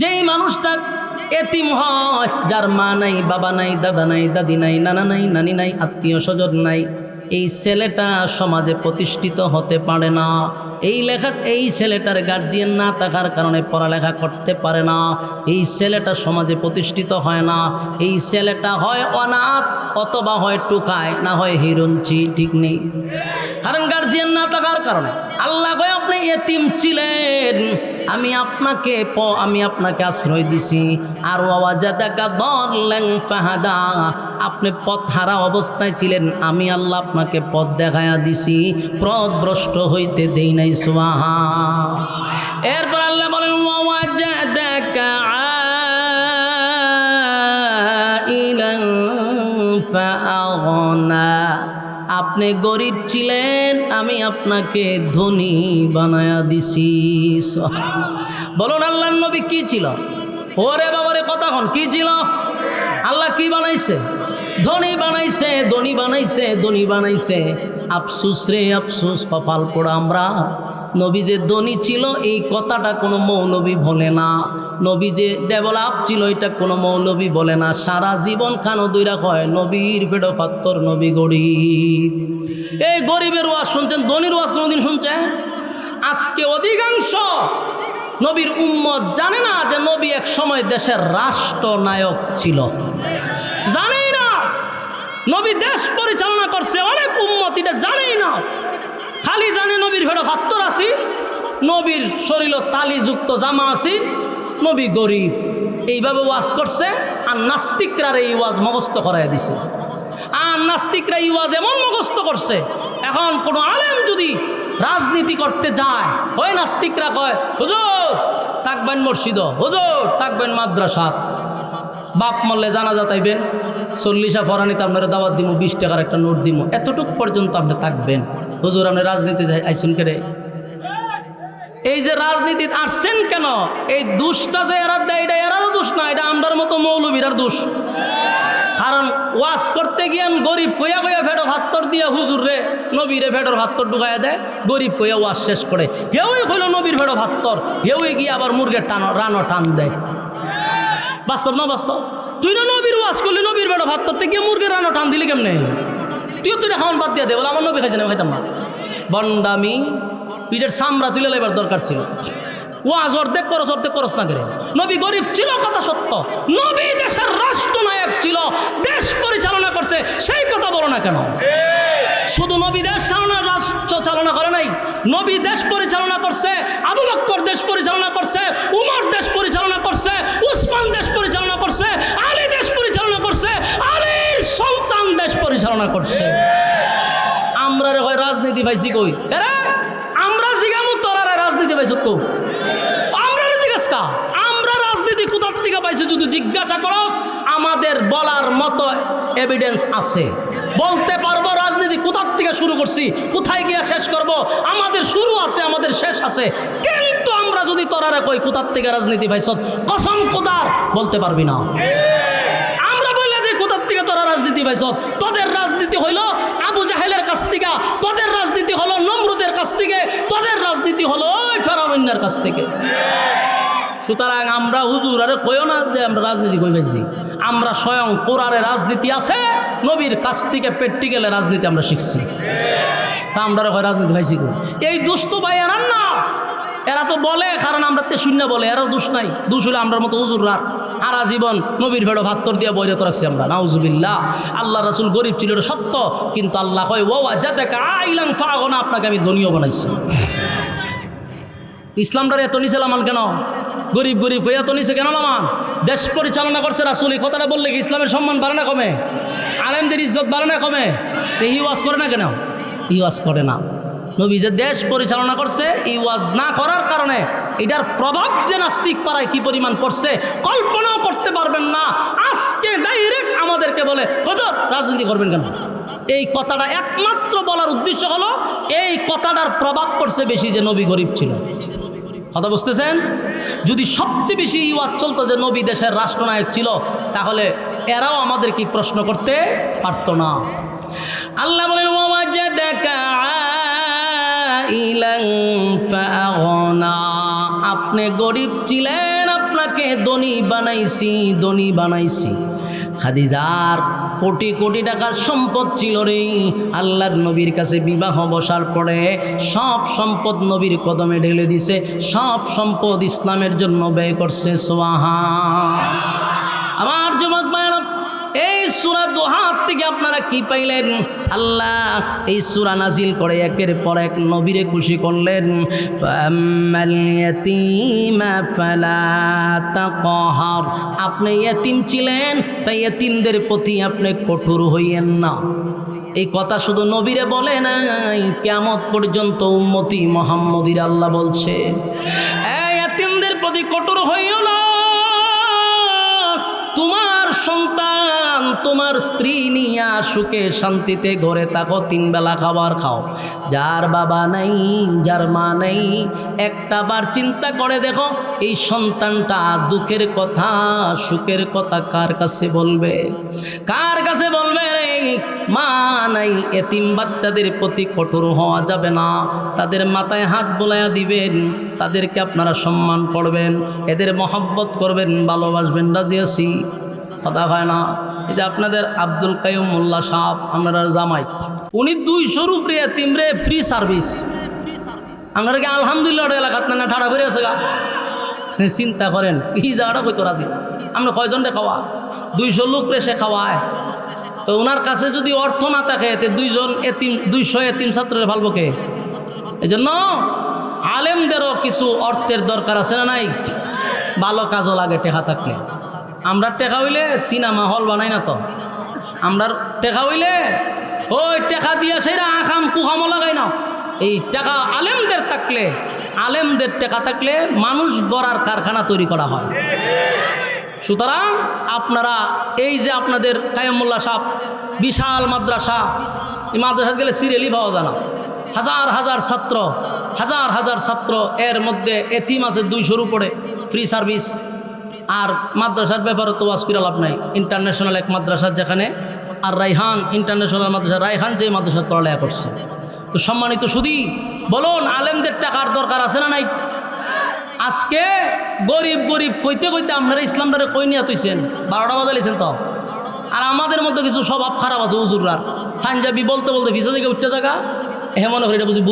যেই মানুষটা এতিম হয়, যার মা নাই, বাবা নাই, দাদা নাই, দাদি নাই, নানা নাই, নানি নাই, আত্মীয় স্বজন নাই, এই ছেলেটা সমাজে প্রতিষ্ঠিত হতে পারে না। এই ছেলেটার গার্জিয়ান না থাকার কারণে পড়ালেখা করতে পারে না। এই ছেলেটা সমাজে প্রতিষ্ঠিত হয় না। এই ছেলেটা হয় অনাথ, অথবা হয় টুকায়, না হয় হিরঞ্চি। ঠিক নেই? কারণ গার্জিয়ান না থাকার কারণে। আল্লাহ কয় আপনি এতিম ছিলেন, আমি আপনাকে আশ্রয় দিছি। আর ওয়াজাদাকা দাল্লান ফাহাদা, আপনি পথহারা অবস্থায় ছিলেন, আমি আল্লাহ আপনাকে পথ দেখায়া দিছি, পথভ্রষ্ট হইতে দেই নাই। সুবহান। এরপর আল্লাহ বলেন ওয়াজাদাকা আইলান ফাআগনা, আপনি গরিব ছিলেন, আমি আপনাকে ধনী বানায়া দিছি। বলুন আল্লাহর নবী কি ছিল? ওরে বাবারে কথা হন, কি ছিল? আল্লাহ কি বানাইছে? ধনী বানাইছে, ধনী বানাইছে, ধনী বানাইছে। আফসুস রে আফসুস, কপাল পোড়া আমরা। নবী যে ধনী ছিল এই কথাটা কোনো মৌলবী বলে না। নবী যে ডেভেলপ ছিল এটা কোনো মৌলবী বলে না। সারা জীবন কানো দুইরা কয় নবীর পেটো পাত্তর, নবী গরিব। এই গরিবের ওয়াজ শুনছেন, ধনীর ওয়াজ কোনোদিন শুনছেন? আজকে অধিকাংশ নবীর উম্মত জানে না যে নবী এক সময় দেশের রাষ্ট্রনায়ক ছিল। জানেই না নবী দেশ পরিচালনা করছে। অনেক উম্মত এটা জানেই না, খালি জানে নবীর ভেড়ো ভাত্তর আছি, নবীর শরীর তালিযুক্ত জামা আছি, নবী গরিব। এইভাবে ওয়াজ করছে। আর নাস্তিকরা এই ওয়াজ মুখস্থ করাই দিছে। আর নাস্তিকরা এই ওয়াজ এমন মুখস্থ করছে, এখন কোনো আলেম যদি রাজনীতি করতে যায়, ওই নাস্তিকরা কয় হুজুর থাকবেন মসজিদ, হুজুর থাকবেন মাদ্রাসা, বাপ মরলে জানাজা তাইবেন, 40 ফরানিতে আপনারা দাওয়াত দিব, 20 টাকার একটা নোট দিব, এতটুক পর্যন্ত আপনি থাকবেন। হুজুর আপনি রাজনীতি আইসুন কেরে? এই যে রাজনীতি আসছেন কেন? এই দোষটা যে এরা দেয়, এটা এরারও দোষ না, এটা আমরার মতো মৌলবীরার দোষ। কারণ ওয়াজ করতে গিয়ে গরিব কইয়া কইয়া ফেটো ভাত্তর দিয়া হুজুর রে নবীরে ফেটোর ভাত্তর ঢুকাইয়া দেয়, গরিব কইয়া ওয়াজ শেষ করে। হেউই হইল নবীর ফেটো ভাত্তর, হেউই গিয়ে আবার মুরগের রানো টান দেয়। বাস্তব না বাস্তব? তুই না নবীর ওয়াজ করলি, নবীর ফেটো ভাত্তর থেকে মুরগের রানো টান দিলি কেমনে? তুইও তুই খাওয়ান বাদ দিয়া দে, বলে আমার নবী খাইছে না, খাইতাম না। বন্ডামি, পিঠের সামরা তুলে লেবার দরকার ছিল। ওয়াজ অর্ধেক করস না করে। নবী গরিব ছিল, কথা সত্য। নবী দেশের রাষ্ট্রনায়ক ছিল, দেশ পরিচালনা করছে, সেই কথা বলো না কেন? শুধু নবী দেশ রাষ্ট্র চালনা করে নাই, নবী দেশ পরিচালনা করছে, আবু বকর দেশ পরিচালনা করছে, উমর দেশ পরিচালনা করছে, উসমান দেশ পরিচালনা করছে, আলী দেশ পরিচালনা করছে, আলীর সন্তান দেশ পরিচালনা করছে। আমরা রে হয় রাজনীতি পাইছি কই? আমরা জিগামু তোরারে রাজনীতি পাইছ তো? আমরা জিজ্ঞাসা কা আমরা রাজনীতি কোথার থেকে পাইছি যদি জিজ্ঞাসা করস, আমাদের বলার মতো এভিডেন্স আছে, বলতে পারবো রাজনীতি কোথার থেকে শুরু করছি, কোথায় গিয়ে শেষ করব। আমাদের শুরু আছে, আমাদের শেষ আছে। কিন্তু আমরা যদি তোরারে কই কোথার থেকে রাজনীতি পাইছ, কসম খোদার বলতে পারবি না। আমরা বললে যে কোথার থেকে তোরা রাজনীতি পাইছ, তোদের রাজনীতি হইল আবু জাহেলের কাছ থেকে, তোদের রাজনীতি হলো নমরুদের কাছ থেকে, তোদের রাজনীতি হলো ফেরাউনের কাছ থেকে। সুতরাং আমরা হুজুর আরে কইও না যে আমরা রাজনীতি কই পাইছি। আমরা স্বয়ং কোরআনে রাজনীতি আছে, নবীর কাছ থেকে প্র্যাকটিক্যালে রাজনীতি আমরা শিখছি। তা আমরা রাজনীতি পাইছি কই? এই দুষ্ট ভাই এরান না, এরা তো বলে কারণ আমরা তে শূন্য বলে, এরাও দোষ নাই। দোষ হলে আমরার মতো হুজুররা সারা জীবন নবীর ভেড়ো ভাত্তর দিয়ে বইরে তো রাখছি আমরা। নাউজুবিল্লাহ। আল্লাহ রাসূল গরিব ছিল, এটা সত্য, কিন্তু আল্লাহ কয় ওয়াজাদাকা আইলান ফাআগনা, আপনাকে আমি ধনীও বানাইছি। ইসলামটার এত নিচে লামান কেন? গরিব গরিব কই এত নিচে কেন লামান? দেশ পরিচালনা করছে রাসূল, এই কথাটা বললে কি ইসলামের সম্মান বাড়ে না কমে? আলেমদের ইজ্জত বাড়ে না কমে? এই ওয়াজ করে না কেন? এই ওয়াজ করে না। নবী যে দেশ পরিচালনা করছে, এই ওয়াজ না করার কারণে এটার প্রভাব যে নাস্তিক পাড়ায় কি পরিমাণ পড়ছে কল্পনাও করতে পারবেন না। আজকে ডাইরেক্ট আমাদেরকে বলে হুজুর রাজনীতি করবেন কেন? এই কথাটা একমাত্র বলার উদ্দেশ্য হলো এই কথাটার প্রভাব পড়ছে বেশি যে নবী গরিব ছিল। কথা বুঝতেছেন? যদি সবচেয়ে বেশি এই ওয়াজ চলতো যে নবী দেশের রাষ্ট্রনায়ক ছিল, তাহলে এরাও আমাদের কি প্রশ্ন করতে পারতো না। আল্লাহ বলেন ওয়াজাদাকা আইলান ফাআগনা, আপনি গরিব ছিলেন, আপনাকে ধনী বানাইছি, ধনী বানাইছি। খাদিজার কোটি কোটি টাকার সম্পদ ছিল রে। আল্লাহর নবীর কাছে বিবাহ বসার পরে সব সম্পদ নবীর কদমে ঢেলে দিছে, সব সম্পদ ইসলামের জন্য ব্যয় করছে। সুবহান। আমার যুবক ভাইরা, এই সূরা দোহা থেকে আপনারা কি পাইলেন? আল্লাহ এই সূরা নাজিল করে একের পর এক নবীরে খুশি করলেন। ফাম্মাল ইয়াতীমা ফালা তাকহার, আপনি ইয়াতীম ছিলেন, তাই ইয়াতীমদের প্রতি আপনি কঠোর হইয়েন না। এই কথা শুধু নবীরে বলে নাই, কিয়ামত পর্যন্ত উম্মতি মুহাম্মদীর আল্লাহ বলছে, এই ইয়াতীমদের প্রতি কঠোর হইও না। তোমার সন্তান, তোমার স্ত্রী নিয়া সুখে শান্তিতে ঘরে থাকো, 3 বেলা খাবার খাও। যার বাবা নাই, যার মা নাই, একটা বার চিন্তা করে দেখো এই সন্তানটা দুঃখের কথা সুখের কথা কার কাছে বলবে? কার কাছে বলবে রে? মা নাই, এতিম বাচ্চাদের প্রতি কঠোর হওয়া যাবে না। তাদের মাথায় হাত বোলাইয়া দিবেন, তাদেরকে আপনারা সম্মান করবেন, এদের মহব্বত করবেন, ভালোবাসবেন। রাজি আছি? কথা হয় না? এই যে আপনাদের আব্দুল কাইয়ুম মোল্লা সাহেব, আপনারা জামাই, উনি 200 উপরে এতিমরে ফ্রি সার্ভিস। আপনারা কি আলহামদুলিল্লাহ এলাকাত না ঠাড়া বেড়ে আছে গা? চিন্তা করেন এই জায়গাটা কইতো রাজি। আমরা কয়জনটা খাওয়া? 200 লোক সে খাওয়ায়। তো ওনার কাছে যদি অর্থ না থাকে, 200 এতিম ছাত্রের ভালবো কে? এই জন্য আলেমদেরও কিছু অর্থের দরকার আছে না নাই? ভালো কাজও লাগে টেকা থাকলে। আমরা টেকা হইলে সিনেমা হল বানাই না তো। আমরা টেকা হইলে ওই টেকা দিয়া সেরা আখাম কুখামো লাগাই না। এই টাকা আলেমদের থাকলে, আলেমদের টেকা থাকলে মানুষ গড়ার কারখানা তৈরি করা হয়। সুতরাং আপনারা এই যে আপনাদের কাইয়ুম মোল্লা সাহেব বিশাল মাদ্রাসা, এই মাদ্রাসা গেলে সিরিয়ালি পাওয়া যায় না। হাজার হাজার ছাত্র, হাজার হাজার ছাত্র, এর মধ্যে এতিম আছে 200-র উপরে, ফ্রি সার্ভিস। আর মাদ্রাসার ব্যাপারে তো ওয়াজ করে লাভ নাই। ইন্টারন্যাশনাল এক মাদ্রাসা যেখানে, আর রাইহান ইন্টারন্যাশনাল মাদ্রাসা, রাইহান যে মাদ্রাসা পড়ালেখা করছে। তো সম্মানিত সুধী, বলুন আলেমদের টাকার দরকার আছে না নাই? আজকে গরিব গরিব কইতে কইতে আপনারা ইসলামটারে কই নিয়ে তুইছেন, 12টা বাজাইছেন তো। আর আমাদের মধ্যে কিছু স্বভাব খারাপ আছে হুজুররার, পাঞ্জাবি বলতে বলতে ফিসে থেকে উঠতে জায়গা মনে করি এটা বুঝি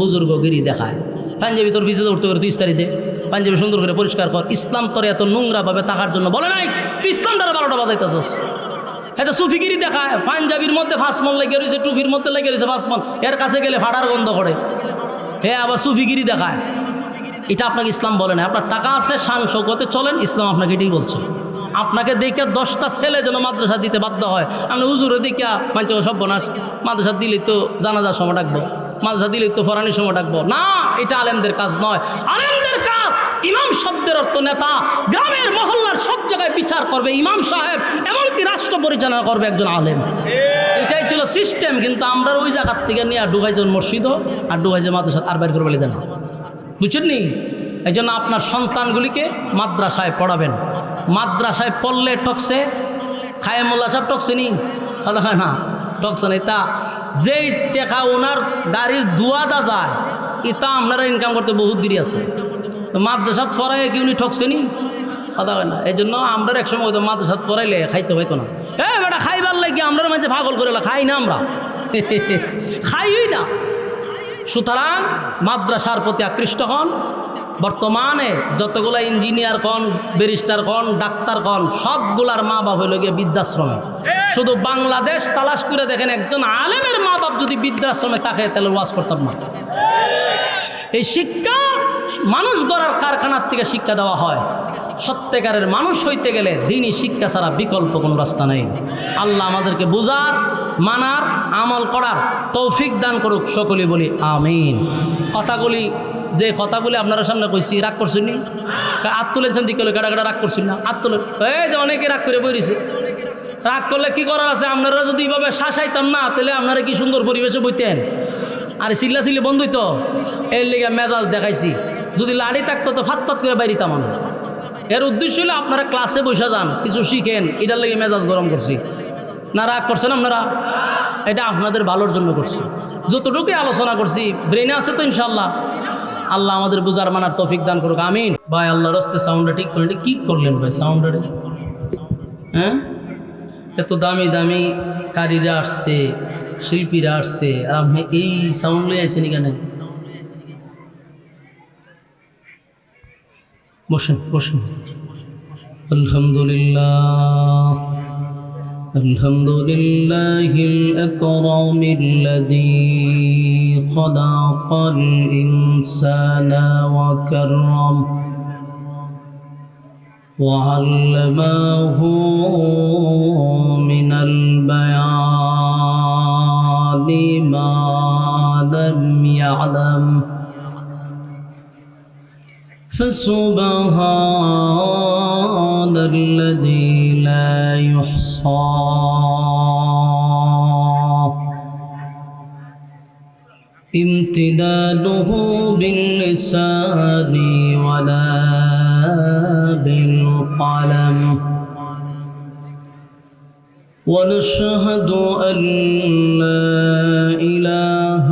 বুজুর্গ গিরি দেখায়। পাঞ্জাবি তোর ফিসে উঠতে করে তুই ইস্তারিতে পাঞ্জাবি সুন্দর করে পরিষ্কার কর। ইসলাম তোর এত নোংরাভাবে তাকার জন্য বলে নাই, তুই ইসলামটারে 12টা বাজাইতেছস। এটা সুফিগিরি দেখায়, পাঞ্জাবির মধ্যে ফাঁসমন লেগে রয়েছে, টুপির মধ্যে লেগে রয়েছে ফাঁসমন, এর কাছে গেলে ফাটার গন্ধ করে। হ্যাঁ, আবার সুফিগিরি দেখায়। এটা আপনাকে ইসলাম বলে না। আপনার টাকা আছে, শান শৌকতে চলেন, ইসলাম আপনাকে এটাই বলছে। আপনাকে দেখে 10টা ছেলে যেন মাদ্রাসা দিতে বাধ্য হয়। আপনি হুজুরে দেখিয়া মানতে সব বনাস, মাদ্রাসা দিলেই তো জানাজার সময় ডাকবো, মাদ্রাসা দিলেই তো ফরানির সময় ডাকবো না। এটা আলেমদের কাজ নয়। আলেমদের কাজ, ইমাম শব্দের অর্থ নেতা, গ্রামের মহল্লার সব জায়গায় বিচার করবে ইমাম সাহেব, এমনকি রাষ্ট্র পরিচালনা করবে একজন আলেম। এটাই ছিল সিস্টেম। কিন্তু আমরা ওই জায়গার থেকে নিয়ে ঢুকাইছেন মসজিদও আর ঢুকাইছে মাদ্রাসা, আর বাইর করে বলে দেন, বুঝছেন নি? এই জন্য আপনার সন্তানগুলিকে মাদ্রাসায় পড়াবেন। মাদ্রাসায় পড়লে টকছে, কাইয়ুম মোল্লা সাহেব টকছে নি? না, টকছে না। তা যেই টেকা ওনার গাড়ির দুয়াদা যায়, এটা আপনারা ইনকাম করতে বহুত দেরি আছে। তো মাদ্রাসাত পড়াই কি উনি ঠকছে নি? কথা হয় না। এই জন্য আমরা একসময় হয়তো মাদ্রাসাত পড়াইলে খাইতে হইতো না। বেটা খাইবার লাগে আমরা মাঝে পাগল করে খাই না, আমরা খাইই না। সুতরাং মাদ্রাসার প্রতি আকৃষ্ট হন। বর্তমানে যতগুলা ইঞ্জিনিয়ার কন, ব্যারিস্টার কন, ডাক্তার কন, সবগুলার মা বাপ হইল গিয়ে বৃদ্ধাশ্রমে। শুধু বাংলাদেশ তালাশ করে দেখেন, একজন আলেমের মা বাপ যদি বৃদ্ধাশ্রমে থাকে তাহলে ওয়াজ করতাম না। এই শিক্ষা মানুষ গড়ার কারখানার থেকে শিক্ষা দেওয়া হয়। সত্যিকারের মানুষ হইতে গেলে দ্বীনি শিক্ষা ছাড়া বিকল্প কোনো রাস্তা নেই। আল্লাহ আমাদেরকে বুঝার, মানার, আমল করার তৌফিক দান করুক, সকলেই বলি আমিন। যে কথাগুলি আপনারা সামনে কইছি, রাগ করছেন নি? হাত তুলেছেন দিকে গাড়া গাড়া রাগ করছেন না? হাত তুলে, এই যে অনেকে রাগ করে বইছে। রাগ করলে কি করার আছে? আপনারা যদি এইভাবে শাসাইতাম না, তাহলে আপনারা কি সুন্দর পরিবেশে বইতেন। আর চিল্লা বন্ধুই তো এর লেগে মেজাজ দেখাইছি। যদি লাড়ি থাকতো তো ফাত করে বাইরিতাম আমি। এর উদ্দেশ্য হলো আপনারা ক্লাসে বসে যান, কিছু শিখেন, এটার লেগে মেজাজ গরম করছি না। রাগ করছেন আপনারা? এটা আপনাদের ভালোর জন্য করছি। যতটুকুই আলোচনা করছি ব্রেনে আছে তো ইনশাল্লাহ। আল্লাহ আমাদের বুঝার মানার তৌফিক দান করুক, আমিন। ভাই আল্লাহর রাস্তে সাউন্ডটা ঠিক করেন, এটা কি করলেন ভাই সাউন্ডটা? হ্যাঁ, এত দামি দামি কারিরা আসছে, শিল্পীরা আসছে, আর আপনি এই সাউন্ড লিয়ে আসছেন এখানে? বসেন বসেন। আলহামদুলিল্লাহ আলহামদুলিল্লাহিল আকরামিল্লাযী খালাকাল ইনসানা ওয়া কাররাম ওয়া আল্লামাহু মিনাল বায়ানি মা লাম ইয়ালাম فسبحان الذي لا يحصى امتداده باللسان ولا بالقلم ونشهد أن لا إله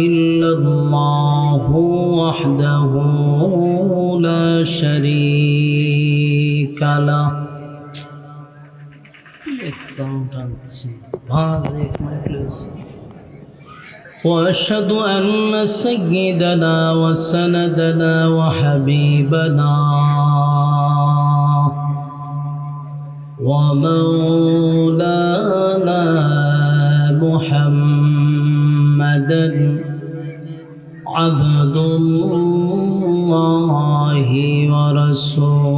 إلا الله وحده لا شريك له وأشهد أن سيدنا وسندنا وحبيبنا ومولانا محمدا عبد الله ورسوله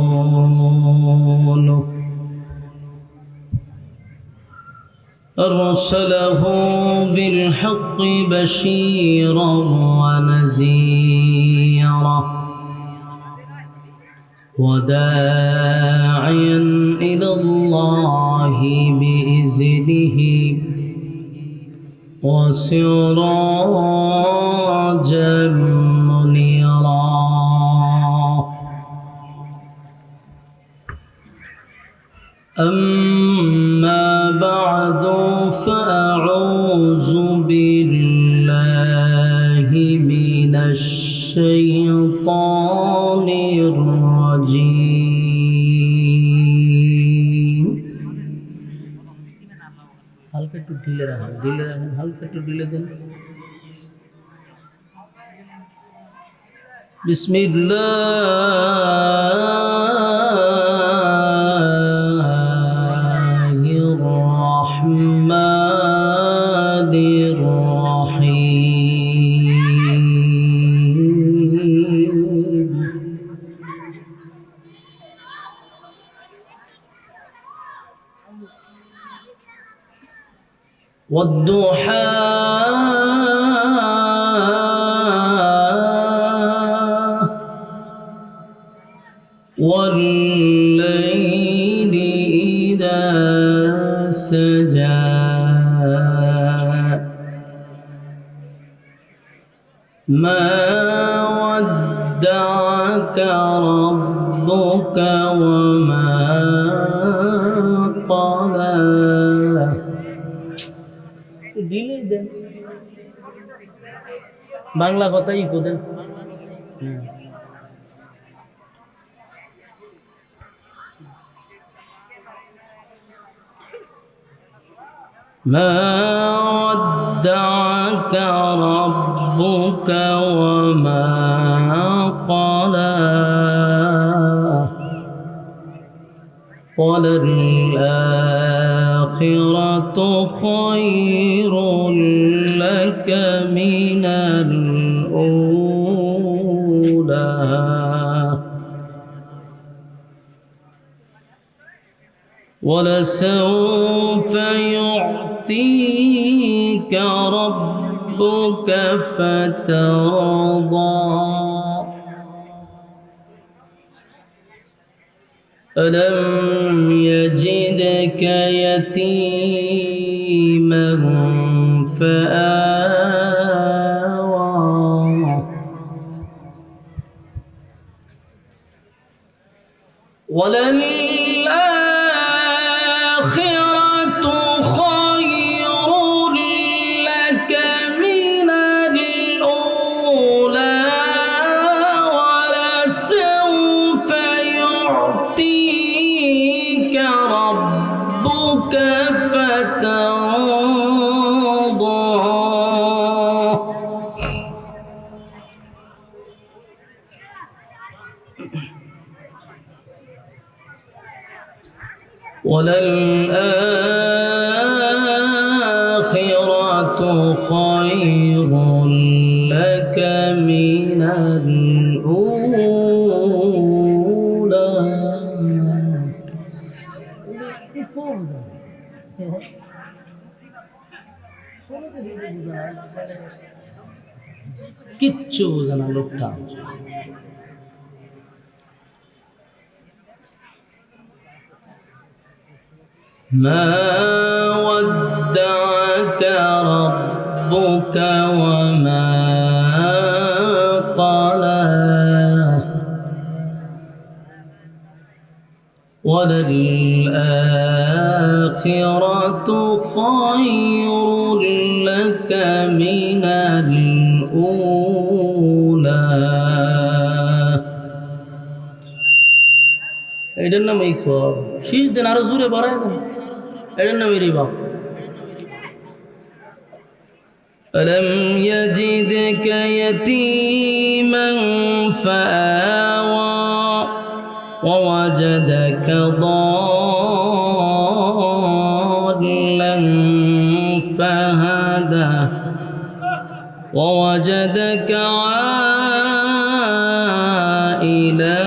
أرسله بالحق بشيرا ونذيرا وداعيا إلى الله بإذنه وسراجا منيرا أما بعد فأعوذ بالله من الشيطان الرجيم হালকা একটু ঢিলে রাখেন, হালকা একটু ঢিলে দেন। বিসমিল্লাহির রহমানির রহিম। والضحى والليل إذا سجى ما ودعك ربك وما قلى বাংলা কথাই কোদেন। ما ودعك ربك وما قلى وللآخرة خير لك من الأولى ولسوف يعطيك ربك فترضى ألم يجدك يتيما فآوى وللآخرة خير لك من الأولى ترضى وللآخرة خير لك من الأولى কিচ্ছু বোঝে না লোকটা। ما ودعك ربك وما قلى وللآخرة خير لك من الأولى এটার নাম এই কর শীষ দিন আরো জোরে বাড়ায় দেন এটার নাম এই বাপ ألم يجدك يتيما فآوى ووجدك ضالا فهدى ووجدك عائلا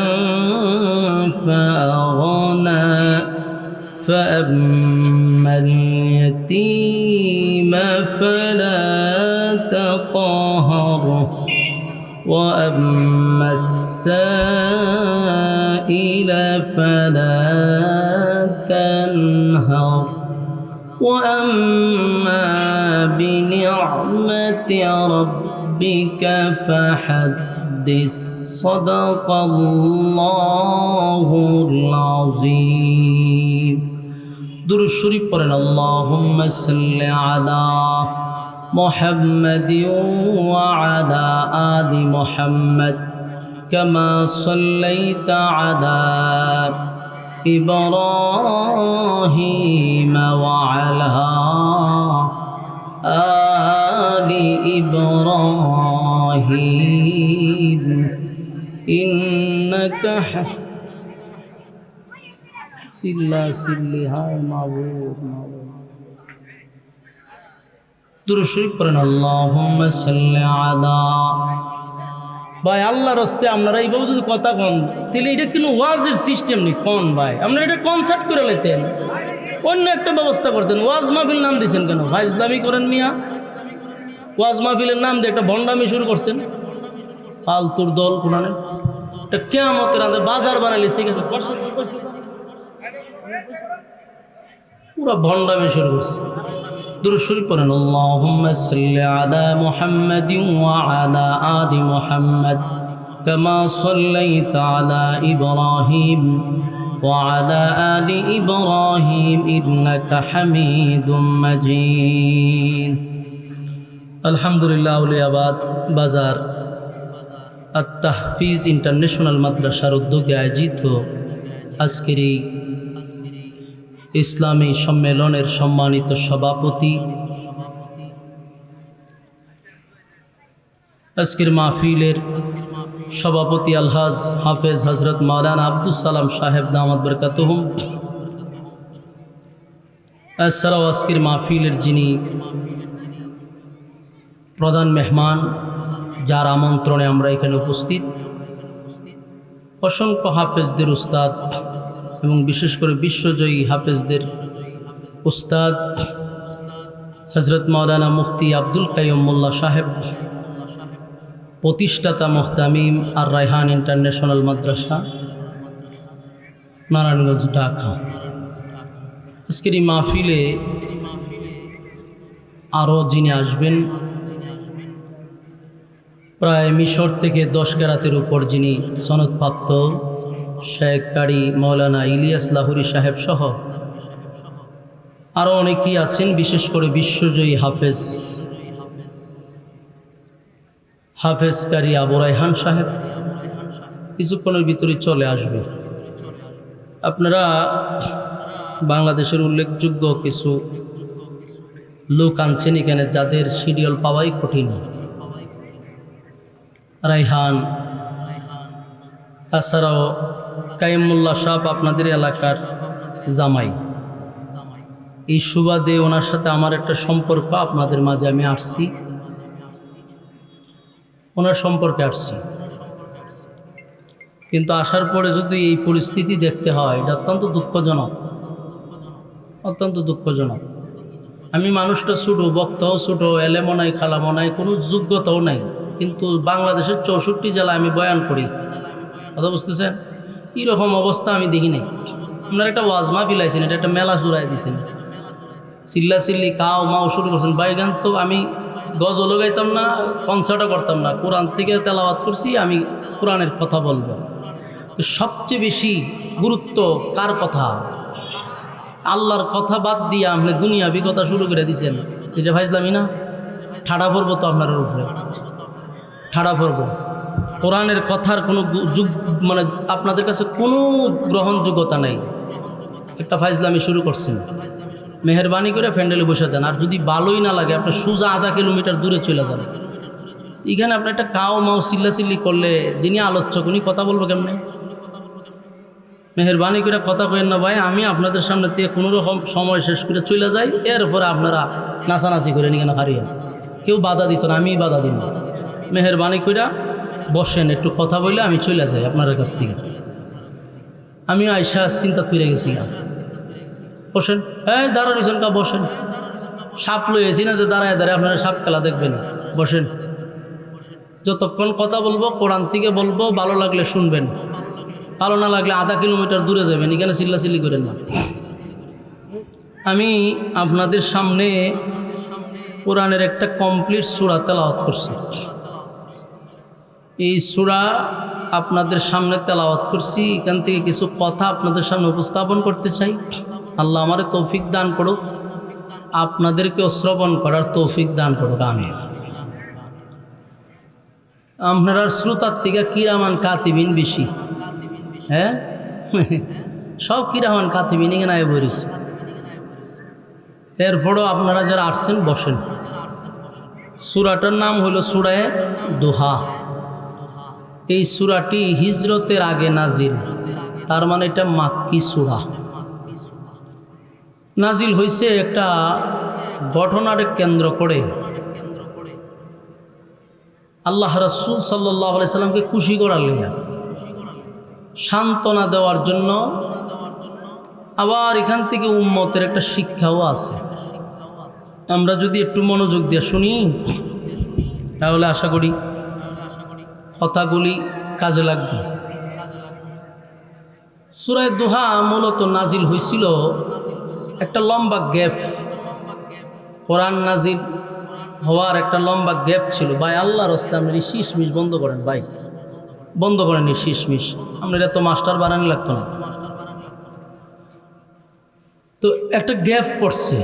فأغنى فأما اليتيم فلا تقهر وأما السائل فلا تنهر وأما بنعمة ربك فحدث صدق الله العظيم درود شريف পড়েন اللهم صل على محمد وعلى آل محمد كما صليت على إبراهيم وعلى آل إبراهيم إنك سلا سلی ہائے معبود درود শরীফ পড়েন اللهم صل على ভাই আল্লাহর রাস্তে আপনারা এইভাবে যদি কথা কন তাহলে এটা কিন্তু ওয়াজের সিস্টেম নেই কোন ভাই আপনারা এটা কনসার্ট করে লেতেন অন্য একটা ব্যবস্থা করতেন ওয়াজ মাহফিল নাম দিয়েছেন কেন ভাই ইসলামী করেন মিয়া ওয়াজ মাহফিলের নাম দিয়ে একটা ভণ্ডামি শুরু করছেন ফালতুর দল কোনানে এটা কিয়ামতের আগে বাজার বানাইলে সেখানে পুরা ভণ্ডামি শুরু করছে درود شريف পড়েন اللهم صل على محمد وعلى آل محمد كما صليت على إبراهيم وعلى آل إبراهيم إنك حميد مجيد الحمد لله আউলিয়াবাদ বাজার আত-তাহফিজ ইন্টারন্যাশনাল মাদ্রাসার উদ্যোগে আয়োজিত আজকের এই ইসলামী সম্মেলনের সম্মানিত সভাপতি আজকের মাহফিলের সভাপতি আলহাজ হাফেজ হজরত মাওলানা আব্দুস সালাম সাহেব দামাত বরকাতুহুম এছাড়াও আজকের মাহফিলের যিনি প্রধান মেহমান যার আমন্ত্রণে আমরা এখানে উপস্থিত অসংখ্য হাফেজদের উস্তাদ এবং বিশেষ করে বিশ্বজয়ী হাফেজদের উস্তাদ হজরত মাওলানা মুফতি আব্দুল কাইয়ুম মোল্লা সাহেব প্রতিষ্ঠাতা মুহতামিম আর রায়হান ইন্টারন্যাশনাল মাদ্রাসা নারায়ণগঞ্জ ঢাকা আজকের এই মাহফিলে আরও যিনি আসবেন প্রায় মিশর থেকে 10 কেরাতের উপর যিনি সনদপ্রাপ্ত শেখ কারি মৌলানা ইলিয়াস লাহুরি সাহেব সহ আরও অনেকেই আছেন বিশেষ করে বিশ্বজয়ী হাফেজ কারি আবু রায়হান সাহেব কিছুক্ষণের ভিতরে চলে আসবে। আপনারা বাংলাদেশের উল্লেখযোগ্য কিছু লোক আনছেন এখানে যাদের শিডিউল পাওয়াই কঠিন। রাইহান, তাছাড়াও কাইমুল্লাহ সাহেব আপনাদের এলাকার জামাই, এই সুবাদে ওনার সাথে আমার একটা সম্পর্ক আপনাদের মাঝে আমি আসছি, ওনার সম্পর্কে আসছি। কিন্তু আসার পরে যদি এই পরিস্থিতি দেখতে হয়, এটা অত্যন্ত দুঃখজনক, অত্যন্ত দুঃখজনক। আমি মানুষটা ছোটো, বক্তাও ছোটো, এলেমও নাই, খালামও নাই, কোনো যোগ্যতাও নাই, কিন্তু বাংলাদেশের 64 জেলায় আমি বয়ান করি, কথা বুঝতেছেন? এরকম অবস্থা আমি দেখি নাই। আপনারা একটা ওয়াজ মাহফিল আইছেন, এটা একটা মেলা চুরাই দিয়েছেন, চিল্লা চিল্লি কাও মাও শুরু করছেন। বাইগান তো আমি গজলও গাইতাম না, কনসার্টও করতাম না, কোরআন থেকে তেলাওয়াত করছি, আমি কোরআনের কথা বলবো। তো সবচেয়ে বেশি গুরুত্ব কার কথা? আল্লাহর কথা বাদ দিয়ে আপনি দুনিয়াবি কথা শুরু করে দিয়েছেন, এটা ভাইজলামি না? ঠাড়া পড়বো তো আপনার উপরে, ঠাড়া পড়বো। কোরআনের কথার কোনো মানে আপনাদের কাছে কোনো গ্রহণযোগ্যতা নাই, একটা ফাইজলামি শুরু করছেন। মেহরবানি করে প্যান্ডেলে বসে দেন, আর যদি ভালোই না লাগে আপনি সোজা আধা কিলোমিটার দূরে চলে যান। এখানে আপনি একটা কাও মাও চিল্লাচিল্লি করলে যিনি আলোচক উনি কথা বলবো কেমনে? মেহরবানি করে কথা কইেন না ভাই, আমি আপনাদের সামনে থেকে কোনো রকম সময় শেষ করে চলে যাই, এরপরে আপনারা নাচানাচি করে নিকেন হারিয়ে। কেউ বাধা দিত না, আমিই বাধা দিন। মেহরবানি করে বসেন, একটু কথা বললে আমি চলে যাই আপনাদের কাছ থেকে। আমিও আইসা চিন্তা করে গেছি, বসেন। হ্যাঁ দাঁড়াইছেন কা, বসেন। সাপ লইয়েছি না যে দাঁড়ায় দাঁড়ায় আপনারা সাপ খেলা দেখবেন, বসেন। যতক্ষণ কথা বলবো কোরআন থেকে বলবো, ভালো লাগলে শুনবেন, ভালো না লাগলে আধা কিলোমিটার দূরে যাবেন, এখানে চিল্লাচিল্লি করেন না। আমি আপনাদের সামনে কোরআনের একটা কমপ্লিট সূরা তেলাওয়াত করছি। এই সূরা আপনাদের সামনে তেলাওয়াত করছি, এখান থেকে কিছু কথা আপনাদের সামনে উপস্থাপন করতে চাই। আল্লাহ আমারে তৌফিক দান করুক, আপনাদেরকেও শ্রবণ করার তৌফিক দান করুক, আমিন। আপনার শ্রোতার থেকে কিরামান কাতিবিন বেশি, হ্যাঁ সব কিরামান কাতিবিন এখানে আয় বলেছে। এরপরও আপনারা যারা আসছেন বসেন। সূরাটার নাম হলো সূরায়ে দুহা। এই সূরাটি হিজরতের আগে নাজিল, তার মানে এটা মাক্কি সূরা। নাজিল হয়েছে একটা ঘটনার কেন্দ্র করে। আল্লাহ রাসূল সাল্লাল্লাহু আলাইহি সাল্লামকে খুশি করার লিগা, সান্ত্বনা দেওয়ার জন্য। আবার এখান থেকে উম্মতের একটা শিক্ষাও আছে। আমরা যদি একটু মনোযোগ দিয়ে শুনি তাহলে আশা করি কথাগুলি কাজে লাগবে। সূরা দুহা মূলত নাজিল হয়েছিল একটা লম্বা গ্যাপ, কোরআন নাজিল হওয়ার একটা লম্বা গ্যাপ ছিল। ভাই আল্লাহর রাস্তায় আপনি শিশমিশ বন্ধ করেন, ভাই বন্ধ করেন এই শিশমিশ, আপনারা তো মাস্টার বানানি লাগতো না। তো একটা গ্যাপ পড়ছে,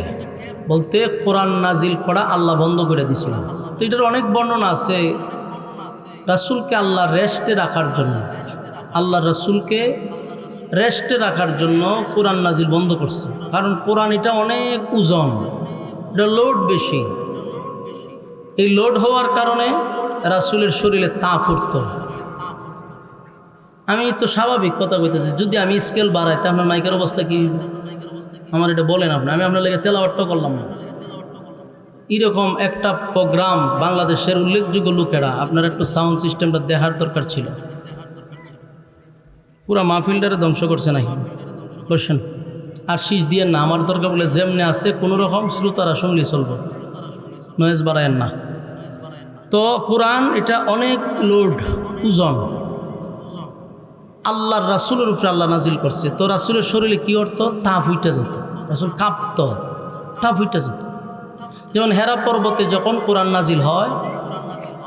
বলতে কোরআন নাজিল করা আল্লাহ বন্ধ করে দিছিল। তো এটার অনেক বর্ণনা আছে। রাসূলকে আল্লাহ রেস্টে রাখার জন্য, আল্লাহ রাসূলকে রেস্টে রাখার জন্য কোরআন নাজিল বন্ধ করছে। কারণ কোরআন এটা অনেক ওজন, এটা লোড বেশি। এই লোড হওয়ার কারণে রাসূলের শরীরে তাপ উঠত। আমি তো স্বাভাবিক কথা কইতেছি, যদি আমি স্কেল বাড়াইতে আপনার মাইকের অবস্থা কি আমার এটা বলেন আপনি, আমি আপনার লেগে তেলাওয়াতটা করলাম না। এরকম একটা প্রোগ্রাম বাংলাদেশের উল্লেখযোগ্য লোকেরা, আপনার একটু সাউন্ড সিস্টেমটা দেখার দরকার ছিল। পুরা মাহফিলটারে ধ্বংস করছে নাকি, বলছেন। আর শীষ দিয়ে না, আমার দরকার বলে যেমনি আছে কোনো রকম শ্রোতারা শুনলে চলবে, নয়েজ বাড়ায়েন না। তো কোরআন এটা অনেক লোড, ওজন। আল্লাহর রাসূলের উপরে আল্লাহ নাজিল করছে। তো রাসূলের শরীরে কি অর্থ? তাপ উঠে যেত, রাসূল কাঁপত, তাপ উঠে যেত। যেমন হেরা পর্বতে যখন কোরআন নাজিল হয়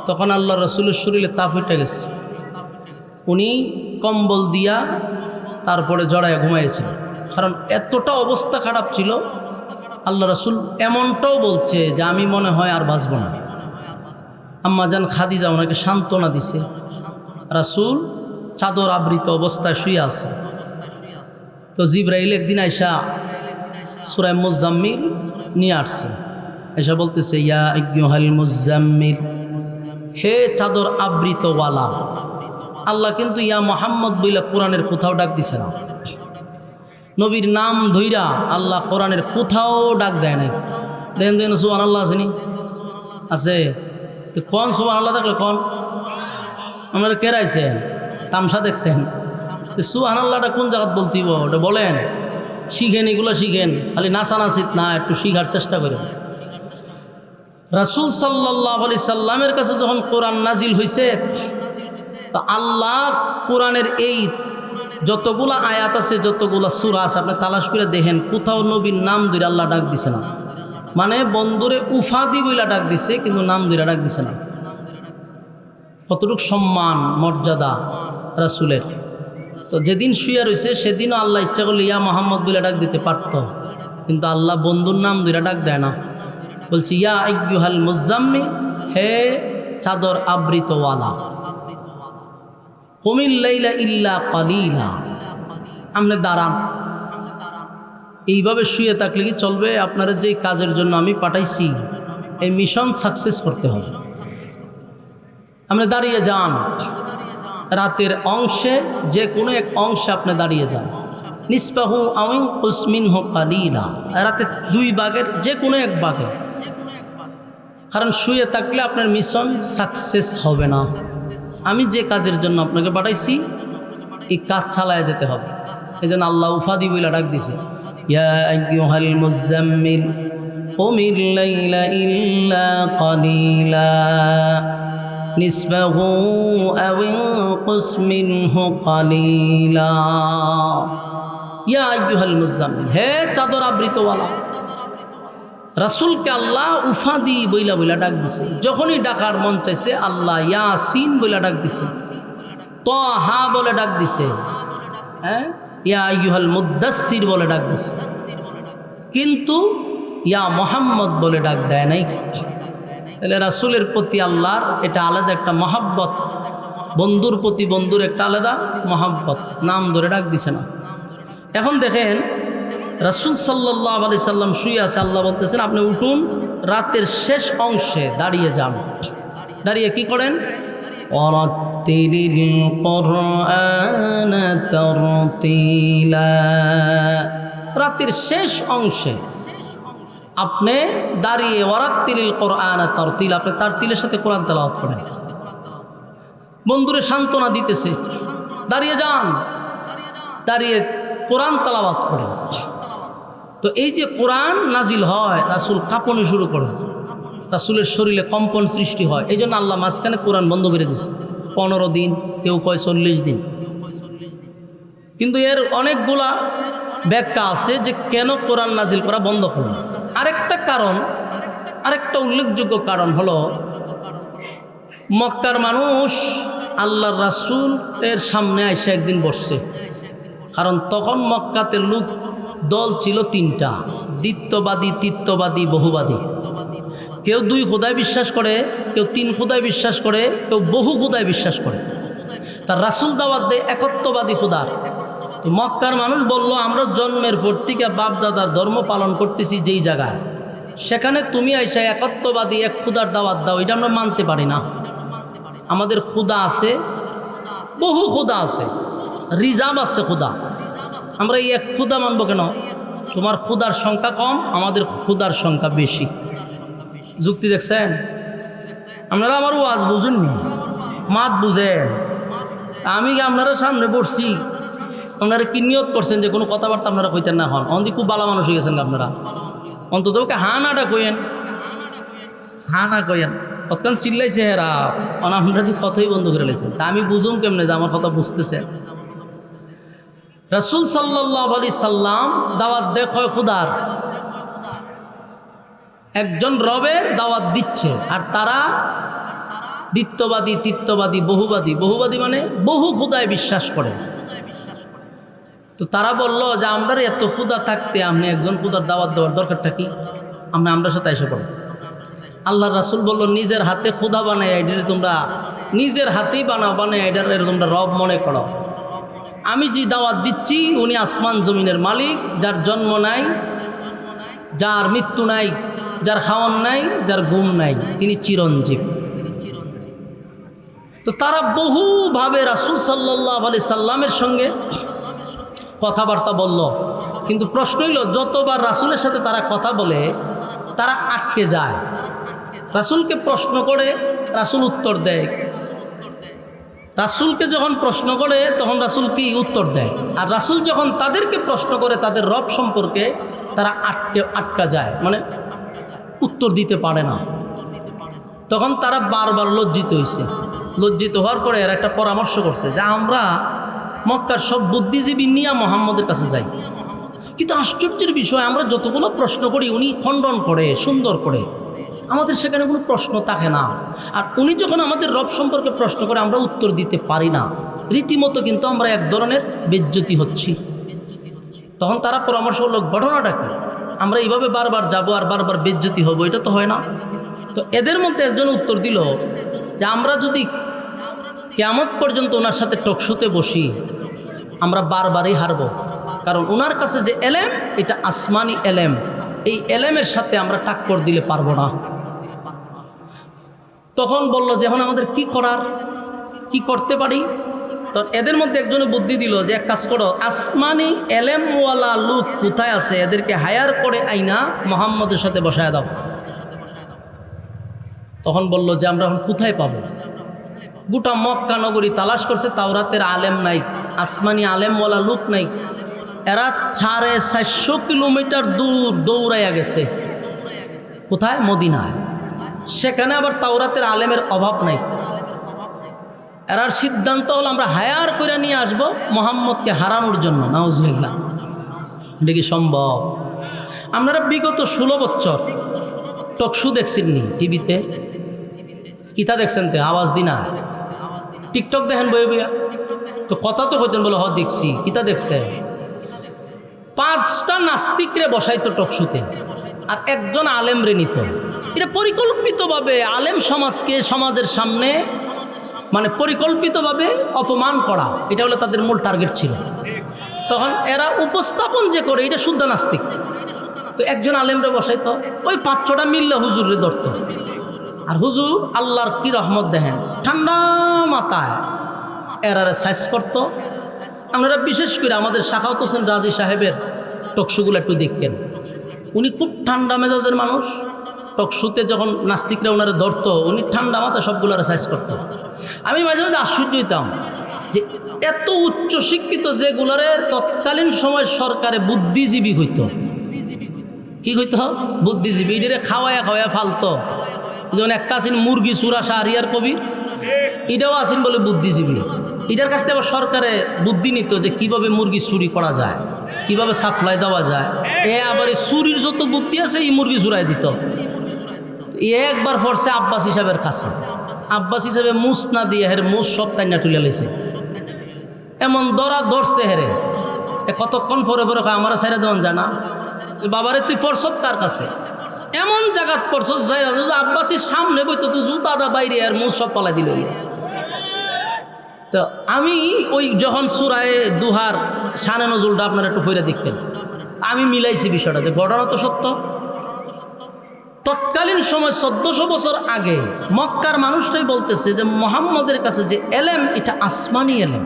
তখন আল্লাহ রাসূলের শরীরে তাপ উঠে গেছে, উনি কম্বল দিয়া তারপরে জড়ায় ঘুমাইয়েছেন। কারণ এতটা অবস্থা খারাপ ছিল। আল্লাহ রাসূল এমনটাও বলছে যে আমি মনে হয় আর বাঁচব না। আম্মা জান খাদিজা ওনাকে সান্ত্বনা দিছে। রাসূল চাদর আবৃত অবস্থায় শুয়ে আছে। তো জিবরাইল একদিন আইসা সূরা মুজাম্মিল নিয়ে আসছে। এসে বলতেছে ইয়া আইয়ুহাল মুজাম্মিল, হে চাদর আবৃতওয়ালা। আল্লাহ কিন্তু ইয়া মোহাম্মদ বইলা কোরআনের কোথাও ডাক দিছে না। নবীর নাম ধইরা আল্লাহ কোরআনের কোথাও ডাক দেয় নাই। দেখেন দেখেন সুবহানাল্লাহ আসেনি? আছে তো কোন সুবহানাল্লাহ দেখলে কোন আপনারা কেরাইছেন তামসা দেখতেন, তো সুবহানাল্লাহটা কোন জায়গায় বলতিব ওটা বলেন, শিখেন, এগুলো শিখেন, খালি নাচানাচিত না, একটু শিখার চেষ্টা করেন। রাসূল সাল্লাল্লাহু আলাইহি সাল্লামের কাছে যখন কোরআন নাজিল হয়েছে, তো আল্লাহ কোরআনের এই যতগুলা আয়াত আছে, যতগুলা সূরা আছে, আপনি তালাশ করে দেখেন কোথাও নবীর নাম ধরে আল্লাহ ডাক দিছে না। মানে বন্ধুরে উফাদি বইলা ডাক দিছে, কিন্তু নাম ধরে ডাক দিছে না। কতটুকু সম্মান মর্যাদা রাসূলের। তো যেদিন শুয়ে রয়েছে সেদিনও আল্লাহ ইচ্ছা করলে ইয়া মোহাম্মদ বলে ডাক দিতে পারত, কিন্তু আল্লাহ বন্ধুর নাম ধরে ডাক দেয় না। বলছি ইয়া আইয়ুহাল মুজাম্মিল, হে চাদর আবৃতওয়ালা, কুমিল লাইলা ইল্লা কালিলা। আপনি দাঁড়ান, এইভাবে শুয়ে থাকলে কি চলবে? আপনারা যে কাজের জন্য আমি পাঠাইছি এই মিশন সাকসেস করতে হবে। আপনি দাঁড়িয়ে যান, রাতের অংশে যে কোনো এক অংশে আপনি দাঁড়িয়ে যান। নিসফাহু আও ইনকুস মিনহু কালিলা, রাতে 2 ভাগের যে কোনো এক ভাগে। কারণ শুয়ে থাকলে আপনার মিশন সাকসেস হবে না। আমি যে কাজের জন্য আপনাকে পাঠাইছি এই কাজ চালায় যেতে হবে। এই জন্য আল্লাহ উফাদি বইলা ডাক দিছে, ইয়া আইয়ুহাল মুজাম্মিল কুমিল লাইলা ইল্লা কালিলা নিসফাহু আও ইনকুস মিনহু কালিলা। ইয়া আইয়ুহাল মুজাম্মিল, হে চাদর আবৃতওয়ালা। রাসূলকে আল্লাহ উফাদি বইলা বইলা ডাক দিছে। যখনই ডাকার মন চাইছে আল্লাহ ইয়াসিন বইলা ডাক দিছে, তাহা বলে ডাক দিছে, হ্যাঁ ইয়া আইয়ুহাল মুদ্দাসসির বলে ডাক দিছে, কিন্তু ইয়া মোহাম্মদ বলে ডাক দেয় নাই। তাহলে রাসূলের প্রতি আল্লাহর এটা আলাদা একটা মহাব্বত, বন্ধুর প্রতি বন্ধুর একটা আলাদা মহাব্বত, নাম ধরে ডাক দিছে না। এখন দেখেন রাসূল সাল্লাল্লাহু আলাইহি সাল্লাম শুয়ে আছে, আল্লাহ বলতেছেন আপনি উঠুন, রাতের শেষ অংশে দাঁড়িয়ে যান। দাঁড়িয়ে কি করেন? ওয়ারাত্তিলিল কুরআনা তারতিলা, রাতের শেষ অংশে আপনি দাঁড়িয়ে ওয়ারাত্তিলিল কুরআনা তারতিলা, আপনি তারতিলের সাথে কোরআন তেলাওয়াত করেন। বন্ধুরে সান্ত্বনা দিতেছে, দাঁড়িয়ে যান, দাঁড়িয়ে কোরআন তেলাওয়াত করেন। তো এই যে কোরআন নাজিল হয়, রাসূল কাঁপনি শুরু করে, রাসূলের শরীরে কম্পন সৃষ্টি হয়। এই জন্য আল্লাহ মাঝখানে কোরআন বন্ধ করে দিছে 15 দিন, কেউ কয় 40 দিন। কিন্তু এর অনেকগুলা ব্যাখ্যা আছে যে কেন কোরআন নাজিল করা বন্ধ করল। আরেকটা কারণ, আরেকটা উল্লেখযোগ্য কারণ হলো মক্কার মানুষ আল্লাহর রাসূলের সামনে আইসা একদিন বসছে। কারণ তখন মক্কাতে লোক দল ছিল 3টা, দ্বিত্ববাদী, তিত্ববাদী, বহুবাদী। কেউ 2 খোদায় বিশ্বাস করে, কেউ 3 খোদায় বিশ্বাস করে, কেউ বহু খোদায় বিশ্বাস করে। তার রাসূল দাওয়াত দেয় একত্ববাদী খোদার। তো মক্কার মানুষ বলল আমরা জন্মের পর থেকে বাপ দাদার ধর্ম পালন করতেছি যেই জায়গায়, সেখানে তুমি আইসা একত্ববাদী এক খোদার দাওয়াত দাও, এটা আমরা মানতে পারি না। আমাদের খোদা আছে, বহু খোদা আছে, রিজার্ভ আছে খোদা, আমরা এই এক খোদা মানবো কেন? তোমার খোদার সংখ্যা কম, আমাদের খোদার সংখ্যা বেশি। যুক্তি দেখছেন? আপনারা আমার ওয়াজ বুঝুননি, মাত বুঝেন। আমি আপনারা সামনে বসছি, আপনারা কি নিয়ত করছেন যে কোনো কথাবার্তা আপনারা কইতেন না? হন অন্দি খুব ভালো মানুষ হয়ে গেছেন আপনারা, অন্তত ওকে হা নাটা কইেন, হা না কইেন। কতক্ষণ চিল্লাইছে হেরা, আপনারা যে কথাই বন্ধ করে লেছেন, তা আমি বুঝুম কেমনে যে আমার কথা বুঝতেছে? রাসূল সাল্লাল্লাহু আলাইহি সাল্লাম দাওয়াত দেয় খোদার, একজন রবের দাওয়াত দিচ্ছে, আর তারা দ্বিত্ববাদী, তিত্ববাদী, বহুবাদী। বহুবাদী মানে বহু খোদায় বিশ্বাস করে। তো তারা বলল যে আমরা এত খোদা থাকতে আপনি একজন খোদার দাওয়াত দেওয়ার দরকারটা কি? আমরা সাথে এসে পড়ো। আল্লাহর রাসূল বলল নিজের হাতে খোদা বানায় এটারে তোমরা নিজের হাতেই বানায় এটারে তোমরা রব মনে করো। আমি যে দাওয়াত দিচ্ছি উনি আসমান জমিনের মালিক, যার জন্ম নাই, যার মৃত্যু নাই, যার খাওয়ান নাই, যার গুম নাই, তিনি চিরঞ্জীব। তো তারা বহুভাবে রাসূল সাল্লাল্লাহু আলাইহি সাল্লামের সঙ্গে কথাবার্তা বলল, কিন্তু প্রশ্ন হইল যতবার রাসূলের সাথে তারা কথা বলে তারা আটকে যায়। রাসূলকে প্রশ্ন করে রাসূল উত্তর দেয়, রাসূলকে যখন প্রশ্ন করে তখন রাসূল কি উত্তর দেয়, আর রাসূল যখন তাদেরকে প্রশ্ন করে তাদের রব সম্পর্কে তারা আটকা যায়, মানে উত্তর দিতে পারে না। তখন তারা বারবার লজ্জিত হয়েছে। লজ্জিত হওয়ার পরে এর একটা পরামর্শ করছে যে আমরা মক্কার সব বুদ্ধিজীবী নিয়ে মুহাম্মদের কাছে যাই, কিন্তু আশ্চর্যের বিষয় আমরা যতগুলো প্রশ্ন করি উনি খণ্ডন করে সুন্দর করে, আমাদের সেখানে কোনো প্রশ্ন থাকে না। আর উনি যখন আমাদের রব সম্পর্কে প্রশ্ন করে আমরা উত্তর দিতে পারি না, রীতিমতো কিন্তু আমরা এক ধরনের বেজ্জতি হচ্ছি। তখন তারা পরামর্শ হলো ঘটনাটা কি, আমরা এইভাবে বারবার যাব আর বারবার বেজ্জতি হব, এটা তো হয় না। তো এদের মধ্যে একজন উত্তর দিল যে আমরা যদি কিয়ামত পর্যন্ত ওনার সাথে টকশুতে বসি আমরা বারবারই হারব, কারণ ওনার কাছে যে এলেম এটা আসমানি এলেম, এই এলেমের সাথে আমরা টাক্কর দিলে পারবো না। তখন বলল যে এখন আমাদের কি করার, কি করতে পারি। তো এদের মধ্যে একজনে বুদ্ধি দিল যে এক কাজ করো, আসমানি এলেমওয়ালা লোক কোথায় আছে এদেরকে হায়ার করে আইনা মুহাম্মদের সাথে বসায় দাও। তখন বলল যে আমরা এখন কোথায় পাবো, গোটা মক্কা নগরী তালাশ করছে, তাওরাতের আলেম নাই, আসমানি আলেমওয়ালা লোক নাই। এরা 450 কিলোমিটার দূর দৌড়াইয়া গেছে, কোথায়? মদিনায়। সেখানে আবার তাওরাতের আলেমের অভাব নাই। এরার সিদ্ধান্ত হলো আমরা হায়ার করে নিয়ে আসবো মুহাম্মদকে হারানোর জন্য। নাউজুবিল্লাহ, এটা কি সম্ভব? আপনারা বিগত 16 বছর টকশো দেখছেননি টিভিতে? কিতা দেখছেন? তো আওয়াজ দিনা টিকটক দেখেন বই বইয়া, তো কথা তো হইতেন বলে হ দেখছি। কিতা দেখছে? 5টা নাস্তিকরে বসাইতো টকশুতে আর একজন আলেম রে নিত। এটা পরিকল্পিতভাবে আলেম সমাজকে সমাজের সামনে মানে পরিকল্পিতভাবে অপমান করা, এটা হলো তাদের মূল টার্গেট ছিল। তখন এরা উপস্থাপন যে করে এটা শুদ্ধ নাস্তিক। তো একজন আলেমরে বসাইতো, ওই 5-6টা মিললে হুজুরে ধরতো। আর হুজুর আল্লাহর কি রহমত দেখেন, ঠান্ডা মাথায় এরারে সাইজ করতো। আপনারা বিশেষ করে আমাদের শাখাওয়াত হোসেন রাজি সাহেবের টকশুগুলো একটু দেখতেন, উনি খুব ঠান্ডা মেজাজের মানুষ। টকশুতে যখন নাস্তিকরা ওনারা ধরতো উনি ঠান্ডা মাথায় সবগুলোরে সাইজ করতো। আমি মাঝে মাঝে আশ্চর্য হইতাম যে এত উচ্চ শিক্ষিত যেগুলোরে তৎকালীন সময় সরকারে বুদ্ধিজীবী হইতো। কি হইতো? বুদ্ধিজীবী। এটারে খাওয়ায়া খাওয়ায়া ফালতো। যেমন একটা আছেন মুরগি চুরা শাহরিয়ার কবির, এটাও আছেন বলে বুদ্ধিজীবী। এটার কাছ থেকে আবার সরকারে বুদ্ধি নিত যে কিভাবে মুরগি চুরি করা যায়, কিভাবে সাপ্লাই দেওয়া যায়। আবার এই চুরির যত বুদ্ধি আছে এই মুরগি চুরাই দিত। একবার পড়ছে আব্বাস হিসাবের কাছে, আব্বাস হিসাবে মুস না দিয়ে হের মুস সব তাইনা তুলে লেছে। এমন দরা ধরছে হেরে, কতক্ষণ পরে পরে আমার সাইরা দেওয়ান যায় না, বাবারে তুই পড়ছত কার কাছে? এমন জায়গাত পড়ছত আব্বাসির সামনে বইতো তো জুতাদা বাইরে আর মুস সব পালাই দিল। তো আমি ওই যখন সূরায়ে দুহার শানে নজুলটা আপনারা একটু পড়ে দেখতেন, আমি মিলাইছি বিষয়টা যে ঘটনা তো সত্য। তৎকালীন সময় 1400 বছর আগে মক্কার মানুষটাই বলতেছে যে মুহাম্মদের কাছে যে এলেম এটা আসমানি এলেম,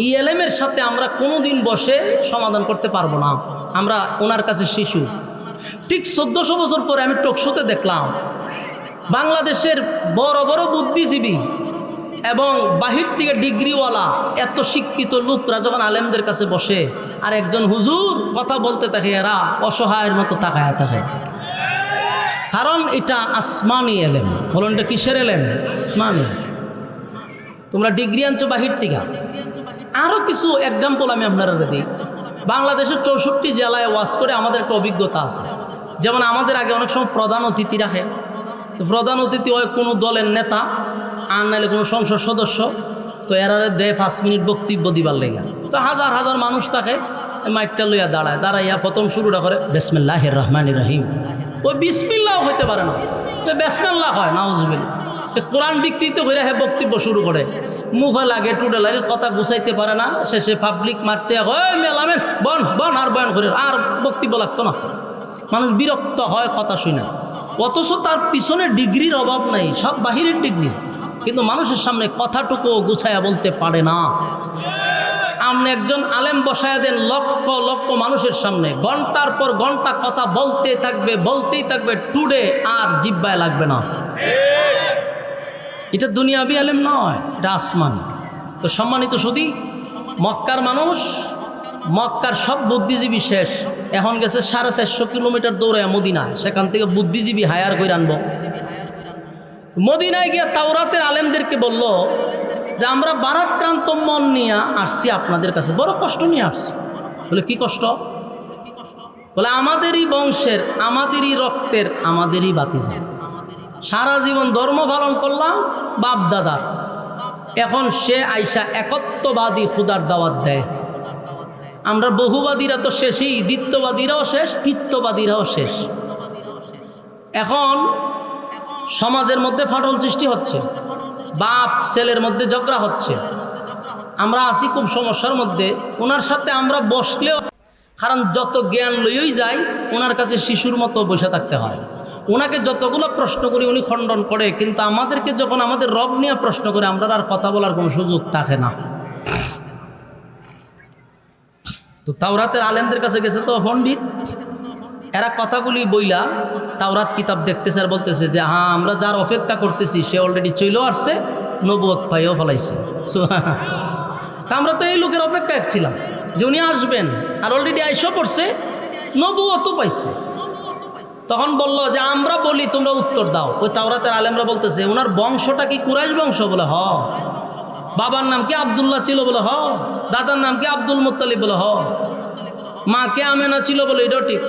এই এলেমের সাথে আমরা কোনোদিন বসে সমাধান করতে পারবো না, আমরা ওনার কাছে শিশু। ঠিক 1400 বছর পরে আমি টকশোতে দেখলাম বাংলাদেশের বড় বড় বুদ্ধিজীবী এবং বাহির থেকে ডিগ্রিওয়ালা এত শিক্ষিত লোকরা যখন আলেমদের কাছে বসে আর একজন হুজুর কথা বলতে থাকে, এরা অসহায়ের মতো তাকায় থাকে। কারণ এটা আসমানি এলেম। বলুন এটা কিসের এলেম? আসমানি। তোমরা ডিগ্রি আনছো বাহির থেকে। আরও কিছু এক্সাম্পল আমি আপনারা দিই। বাংলাদেশের 64 জেলায় ওয়াজ করে আমাদের একটা অভিজ্ঞতা আছে। যেমন আমাদের আগে অনেক সময় প্রধান অতিথি রাখে, তো প্রধান অতিথি হয় কোনো দলের নেতা আর নাহলে কোনো সংসদ সদস্য, তো এরা দেয় 5 মিনিট বক্তব্য দিবার লেগে। তো হাজার হাজার মানুষ থাকে, মাইকটা লইয়া দাঁড়াইয়া প্রথম শুরুটা করে বিসমিল্লাহির রহমানির রহিম। ওই বিসমিল্লাহ হইতে পারে না, বিসমিল্লাহ হয় নাউজুবিল্লাহ। কোরআন বিকৃত করে বক্তব্য শুরু করে, মুখে লাগে টুডে লাগে, কথা গুছাইতে পারে না। শেষে পাবলিক মারতে হয় মেলামেন বন বন আর বয়ান করে, আর বক্তব্য লাগতো না। মানুষ বিরক্ত হয় কথা শুনে। অথচ তার পিছনে ডিগ্রির অভাব নাই, সব বাহিরের ডিগ্রি, কিন্তু মানুষের সামনে কথাটুকু গুছায়া বলতে পারে না। আপনি একজন আলেম বসায়া দেন লক্ষ লক্ষ মানুষের সামনে, ঘন্টার পর ঘন্টা কথা বলতেই থাকবে, টুডে আর জিব্বায় লাগবে না। এটা দুনিয়াবি আলেম নয়, এটা আসমান। তো সম্মানিত শুধু মক্কার মানুষ, মক্কার সব বুদ্ধিজীবী শেষ, এখন গেছে 450 কিলোমিটার দৌড়ায় মদিনায়, সেখান থেকে বুদ্ধিজীবী হায়ার করে আনবো। মদিনায় গিয়ে তাওরাতের আলেমদেরকে বলল যে আমরা ভারাক্রান্ত মন নিয়ে আসছি আপনাদের কাছে, বড় কষ্ট নিয়ে আসছি। বলে কি কষ্ট? বলে আমাদেরই বংশের, আমাদেরই রক্তের, আমাদেরই বাতিজা, সারা জীবন ধর্ম পালন করলাম বাপ দাদার, এখন সে আইসা একত্ববাদী খুদার দাওয়াত দেয়। আমরা বহুবাদীরা তো শেষই, দ্বিত্ববাদীরাও শেষ, তৃতীয়বাদীরাও শেষ। এখন সমাজের মধ্যে ফাটল সৃষ্টি হচ্ছে, বাপ ছেলের মধ্যে ঝগড়া হচ্ছে, আমরা আছি খুব সমস্যার মধ্যে। ওনার সাথে আমরা বসলেও, কারণ যত জ্ঞান লইই যাই ওনার কাছে শিশুর মতো বসে থাকতে হয়। ওনাকে যতগুলো প্রশ্ন করি উনি খণ্ডন করে, কিন্তু আমাদেরকে যখন আমাদের রব নিয়ে প্রশ্ন করে আমরা আর কথা বলার কোনো সুযোগ থাকে না। তো তাওরাতের আলেমদের কাছে গেছে তো পণ্ডিত, এরা কথাগুলি বইলা তাওরাত কিতাব দেখতেছে আর বলতেছে যে হ্যাঁ আমরা যার অপেক্ষা করতেছি সে অলরেডি চলেও আসছে, নবুয়ত পাইও ফেলাইছে। আমরা তো এই লোকের অপেক্ষায় ছিলাম যে উনি আসবেন, আর অলরেডি আইসও পড়ছে, নবুয়তও পাইছে। তখন বলল যে আমরা বলি তোমরা উত্তর দাও। ওই তাওরাতের আলেমরা বলতেছে ওনার বংশটা কি কুরাইশ বংশ? বলে হ। বাবার নাম কি আব্দুল্লাহ ছিল? বলে হ। দাদার নাম কি আব্দুল মুত্তালিব? বলে হ। মা কে আমেনা ছিল? বলে এটাও ঠিক।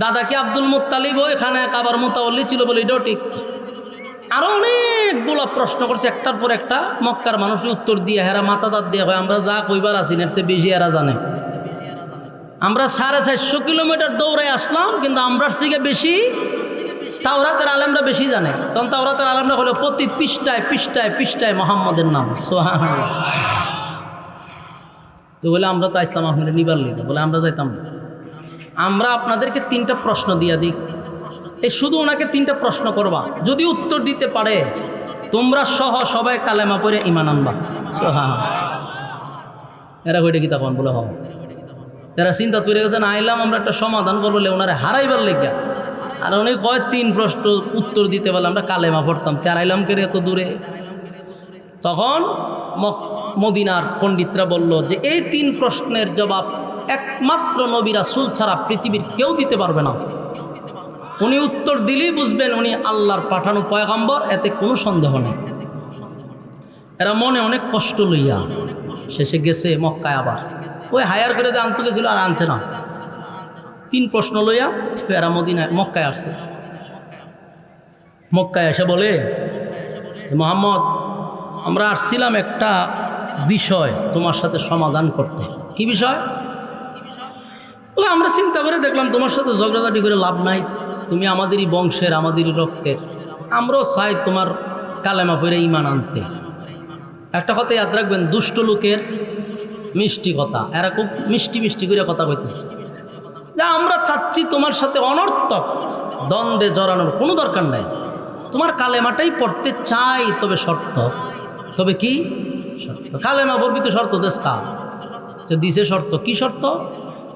দাদা কি আব্দুল মুত্তালিব এখানে কাবার মুতাওয়াল্লি ছিল? বলে এটাও ঠিক। আরো অনেকগুলো প্রশ্ন করছে, একটার পর একটা। মক্কার মানুষ উত্তর দিয়ে হেরা মাথা দাঁত দিয়ে হয় আমরা যা কইবার আছি এর চেয়ে বেশি এরা জানে। আমরা 450 কিলোমিটার দৌড়ে আসলাম, কিন্তু আমরা থেকে বেশি তাওরাতের আলেমরা বেশি জানে। তখন তাওরাতের আলেমরা হলো প্রতি পৃষ্ঠায় পৃষ্ঠায় পৃষ্ঠায় মোহাম্মদের নাম। সুবহানাল্লাহ। তো বলে আমরা তো আসলাম আপনাদের নিবার লিখে, বলে আমরা যাইতাম না। আমরা আপনাদেরকে 3টা প্রশ্ন দিয়ে দিই, এই শুধু ওনাকে 3টা প্রশ্ন করবা, যদি উত্তর দিতে পারে তোমরা সহ সবাই কালেমা পড়ে ঈমান আনবা। এরা কইটা কি তখন? বলে হবে। এরা চিন্তা তৈরি গেছে না, আইলাম আমরা একটা সমাধান করবো ওনারা হারাইবার লেগে। আর উনি কয় 3 প্রশ্ন উত্তর দিতে পারলে আমরা কালেমা পড়তাম, তার আইলাম কে এত দূরে। তখন মদিনার পণ্ডিতরা বলল যে এই 3 প্রশ্নের জবাব একমাত্র নবী রাসূল ছাড়া পৃথিবীর কেউ দিতে পারবে না। উনি উত্তর দিলেই বুঝবেন উনি আল্লাহর পাঠানো পয়গম্বর, এতে কোনো সন্দেহ নেই। এরা মনে অনেক কষ্ট লইয়া শেষে গেছে মক্কায়, আবার ওই হায়ার করে আনতে গেছিল আর আনছে না। 3 প্রশ্ন লইয়া এরা মদিনায় মক্কায় আসছে। মক্কায় এসে বলে মুহাম্মদ আমরা আসছিলাম একটা বিষয় তোমার সাথে সমাধান করতে। কি বিষয়? বলে আমরা চিন্তা করে দেখলাম তোমার সাথে ঝগড়াঝাটি করে লাভ নাই, তুমি আমাদেরই বংশের, আমাদেরই রক্তের, আমরাও চাই তোমার কালেমা পড়ে ঈমান আনতে। একটা কথা ইয়াদ রাখবেন, দুষ্ট লোকের মিষ্টি কথা, এরা খুব মিষ্টি মিষ্টি করে কথা কইতেছে যে আমরা চাচ্ছি তোমার সাথে অনর্থক দ্বন্দ্বে জড়ানোর কোনো দরকার নাই, তোমার কালেমাটাই পড়তে চাই, তবে শর্ত। তবে কি শর্ত? কালেমা পড়বি তো শর্ত দেশ কা যে দিছে শর্ত। কি শর্ত?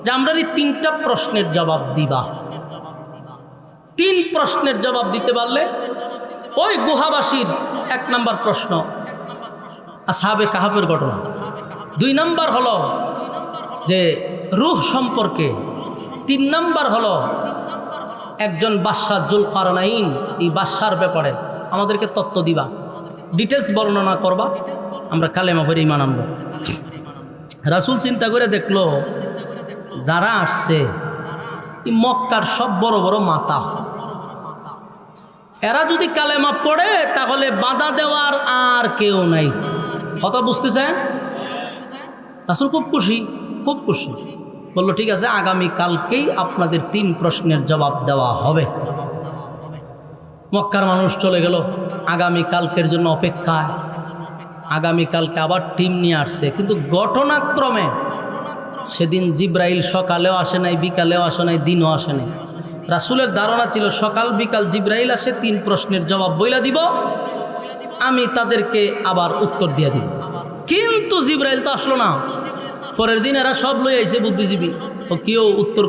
যে আমরা এই 3টা প্রশ্নের জবাব দিবা। 3 প্রশ্নের জবাব দিতে পারলে ওই গুহাবাসীর 1 নাম্বার প্রশ্ন আসহাবে কাহাফের ঘটনা, 2 নাম্বার হলো যে রূহ সম্পর্কে, 3 নাম্বার হলো একজন বাদশাহ যুলকারনাইন, এই বাদশার ব্যাপারে আমাদেরকে তত্ত্ব দিবা, ডিটেলস বর্ণনা করবা, আমরা কালেমা পড়ে ঈমান আনবো। রাসূল চিন্তা করে দেখলো যারা আসছে মক্কার সব বড় বড় মাতা, এরা যদি কালেমা পড়ে তাহলে বাধা দেওয়ার আর কেউ নাই। কথা বুঝতেছেন? রাসূল খুব খুশি, খুব খুশি। বললো ঠিক আছে, আগামী কালকেই আপনাদের 3 প্রশ্নের জবাব দেওয়া হবে। মক্কার মানুষ চলে গেল আগামী কালকের জন্য অপেক্ষায়। আগামী কালকে আবার টিম নিয়ে আসছে, কিন্তু ঘটনাক্রমে সেদিন জিব্রাইল সকালেও আসে নাই, বিকালেও আসে নাই, দিনও আসে নাই। রাসূলের ধারণা ছিল সকাল বিকাল জিবরাইল আসে 3 প্রশ্নের জবাব বইলা দিব, আমি তাদেরকে আবার উত্তর দিয়ে দিব। কিন্তু জিবরাইল তো আসলো না। পরের দিন এরা সব লই আইছে বুদ্ধিজীবী, ও কেউ উত্তর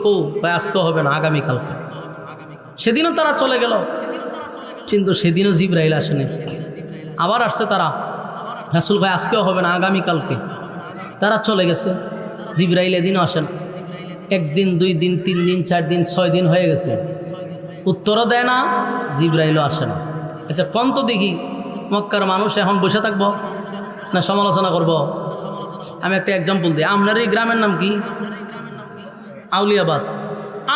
আজকে হবে না, আগামীকালকে। সেদিনও তারা চলে গেল, কিন্তু সেদিনও জিবরাইল আসেনি। আবার আসছে তারা, রাসূল ভাই আজকেও হবে না, আগামীকালকে। তারা চলে গেছে, জিবরাইল এদিনও আসেন। 1 দিন 2 দিন 3 দিন 4 দিন 6 দিন হয়ে গেছে, উত্তরও দেয় না, জিবরাইলও আসে না। আচ্ছা কোন তো দেখি, মক্কার মানুষ এখন বসে থাকবো না সমালোচনা করব? আমি একটা এক্সাম্পল দিই। আপনার এই গ্রামের নাম কি? আউলিয়াবাদ।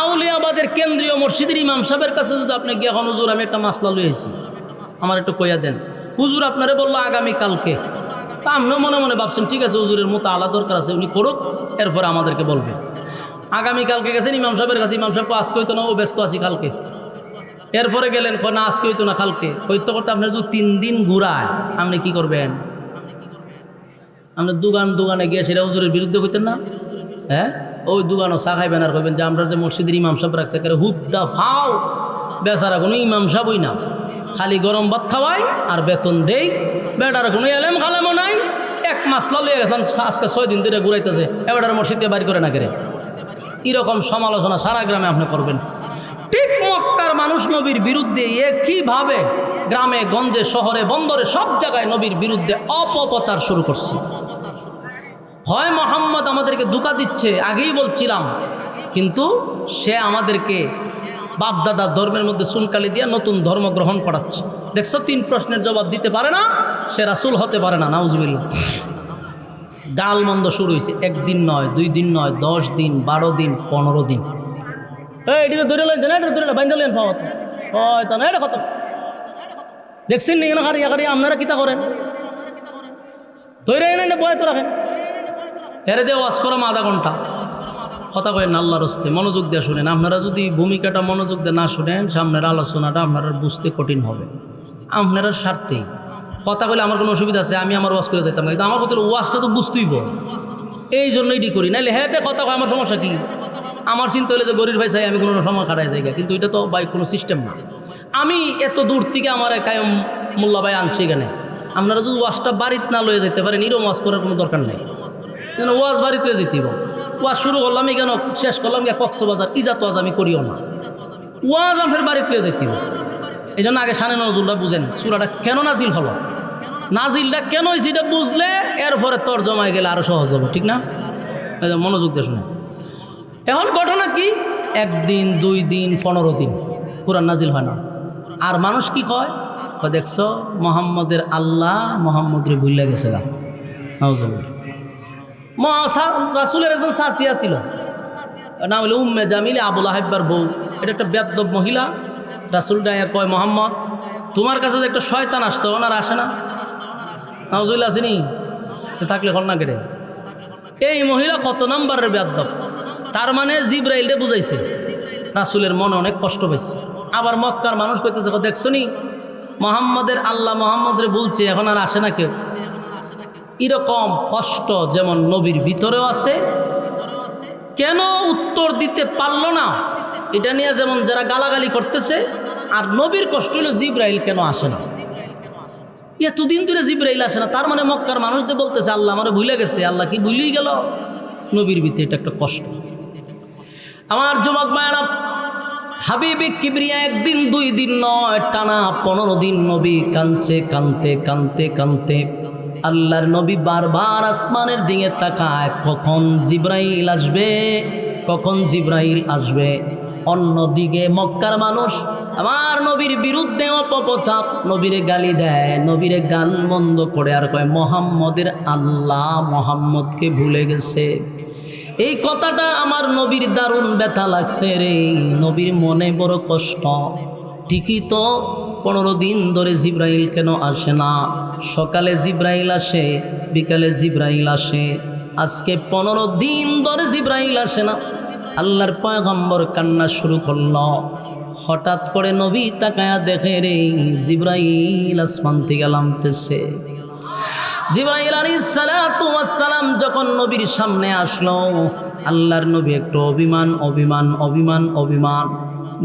আউলিয়াবাদের কেন্দ্রীয় মসজিদের ইমাম সাহেবের কাছে যদি আপনি গিয়ে এখন, হুজুর আমি একটা মাসলা লইয়েছি, আমার একটু কইয়া দেন। হুজুর আপনারে বললো আগামীকালকে। তা আপনিও মনে মনে ভাবছেন ঠিক আছে, হুজুরের মতো আলাদা দরকার আছে, উনি করুক, এরপরে আমাদেরকে বলবে। আগামীকালকে গেছেন ইমাম সাহেবের কাছে, ইমাম সাহেব আজকে হইতো না, ও ব্যস্ত আছি কালকে। এরপরে গেলেন, না আজকে হইতো না কালকে। হইতে করতে আপনার যদি 3 দিন ঘুরায়, আপনি কি করবেন? আপনি দোকানে গিয়ে সেটা হুজুরের বিরুদ্ধে কইতেন না? হ্যাঁ, ওই দোকানও চা খাইবেন আর কইবেন যে আমরা যে মসজিদের ইমাম সাহেব রাখছে হুদ্দা ফাও, বেচারা কোনো ইমাম সাহেবই না, খালি গরম ভাত খাওয়াই আর বেতন দেই, বেটার কোনো এলেম খালেমও নাই। 1 মাসলা লইয়া গেছেন, আজকে 6 দিন ধরে ঘুরাইতেছে, এবার মসজিদে বাড়ি করে না করে। এরকম সমালোচনা সারা গ্রামে আপনি করবেন। ঠিক মক্কার মানুষ নবীর বিরুদ্ধে একইভাবে গ্রামে গঞ্জে শহরে বন্দরে সব জায়গায় নবীর বিরুদ্ধে অপপ্রচার শুরু করছে। হয় মোহাম্মদ আমাদেরকে ধোঁকা দিচ্ছে, আগেই বলছিলাম, কিন্তু সে আমাদেরকে বাপদাদার ধর্মের মধ্যে চুনকালি দিয়ে নতুন ধর্ম গ্রহণ করাচ্ছে। দেখছো 3 প্রশ্নের জবাব দিতে পারে না, সে রাসূল হতে পারে না। নাউজুবিল্লাহ। গাল মন্দ শুরু হয়েছে, 1 দিন নয় 2 দিন নয় 10 দিন 12 দিন 15 দিন। এটা ধরে লেন না, এটা ধরে বাইন্দা লেন পাওয়া হয় তা না, এটা কত দেখছেন নি না? হারি আপনারা কিতা করেন, ধরে এনে বয় তো রাখেন, এরে দিয়ে ওয়াজ করাম আধা ঘন্টা, কথা কয়েন আল্লাহর হস্তে, মনোযোগ দিয়ে শুনেন। আপনারা যদি ভূমিকাটা মনোযোগ দিয়ে না শুনেন, সামনের আলোচনাটা আপনারা বুঝতে কঠিন হবে। আপনারা স্বার্থেই কথা বলে আমার কোনো অসুবিধা আছে, আমি আমার ওয়াজ করে যেতাম, কিন্তু আমার কথা ওয়াজটা তো বুঝতেইব, এই জন্যই ডি করি। নাহলে হ্যাঁ কথা কয়, আমার সমস্যা কি? আমার চিন্তা হলে যে গরিব ভাই চাই আমি কোনো সময় খাটাই যাই, কিন্তু এটা তো ভাই কোনো সিস্টেম না। আমি এত দূর থেকে আমার কায়ম মোল্লা ভাই আনছি এখানে। আপনারা যদি ওয়াজটা বাড়িতে না লয়ে যেতে পারেন, এরকম ওয়াজ করার কোনো দরকার নেই। যেন ওয়াজ বাড়িতে লয়ে যেতে ওয়াজ শুরু করলাম এখানে, শেষ করলাম গিয়ে কক্সবাজার, ইজাত ওয়াজ আমি করিও না, ওয়াজ আমার বাড়িতে লয়ে যেতে। এই জন্য আগে শানে নজরুলটা বুঝেন, সূরাটা কেন নাজিল হলো, নাজিলটা কেন হয়েছে এটা বুঝলে এরপরে তরজমায় গেলে আরো সহজ হবে, ঠিক না? মনোযোগ দিয়ে শুনে। এখন ঘটনা কি, 1 দিন 2 দিন 15 দিন কোরআন নাজিল হয় না। আর মানুষ কি কয়, দেখছো মোহাম্মদের আল্লাহ মোহাম্মদরে ভুলে গেছে গা। রাসূলের একজন সাসিয়া ছিল, নাম হলো উম্মে জামিল, আবুল আহাব্বার বউ। এটা একটা বেয়াদব মহিলা। রাসূল ডায়া কয়, মোহাম্মদ তোমার কাছে যে একটা শয়তান আসতো, ওনার আসে না? নাউজুবিল্লাহ আসেনি তো, থাকলে ঘটনা কেটে। এই মহিলা কত নম্বরের বেয়াদব, তার মানে জিবরাইলরে বুঝাইছে। রাসূলের মনে অনেক কষ্ট পাইছে। আবার মক্কার মানুষ কইতেছে, দেখছো নি মোহাম্মদের আল্লাহ মোহাম্মদরে বলছে, এখন আর আসে না কেউ। এরকম কষ্ট যেমন নবীর ভিতরেও আছে, কেন উত্তর দিতে পারল না এটা নিয়ে যেমন যারা গালাগালি করতেছে, আর নবীর কষ্ট হলো জিবরাইল কেন আসে না, এতদিন ধরে জিবরাইল আসে না। তার মানে মক্কার মানুষদের বলতেছে আল্লাহ আমার ভুলে গেছে। আল্লাহ কি ভুলেই গেল? নবীর ভিতরে এটা একটা কষ্ট। আমার যুবক ভাইরা, হাবিবে কিবরিয়া 1 দিন 2 দিন নয়, টানা 15 দিন নবী কাঁদছে, কাঁদতে কাঁদতে কাঁদতে আল্লাহর নবী বারবার আসমানের দিকে তাকায়, কখন জিবরাইল আসবে, কখন জিবরাইল আসবে। অন্যদিকে মক্কার মানুষ আমার নবীর বিরুদ্ধে অপপ্রচার, নবীরে গালি দেয়, নবীরে গাল মন্দ করে, আর কয় মোহাম্মদের আল্লাহ মোহাম্মদকে ভুলে গেছে। এই কথাটা আমার নবীর দারুণ ব্যথা লাগছে রে, নবীর মনে বড় কষ্ট। ঠিকই তো 15 দিন ধরে জিবরাইল কেন আসে না? সকালে জিবরাইল আসে, বিকালে জিবরাইল আসে, আজকে 15 দিন ধরে জিবরাইল আসে না। আল্লাহর পয়গম্বর কান্না শুরু করল। হঠাৎ করে নবী তাকায়া দেখে রে জিবরাইল আসমান থেকে নামতেছে। জিবরাইল আলাইহিস সালাতু ওয়াস সালাম যখন নবীর সামনে আসলো, আল্লাহর নবী একটু অভিমান অভিমান অভিমান অভিমান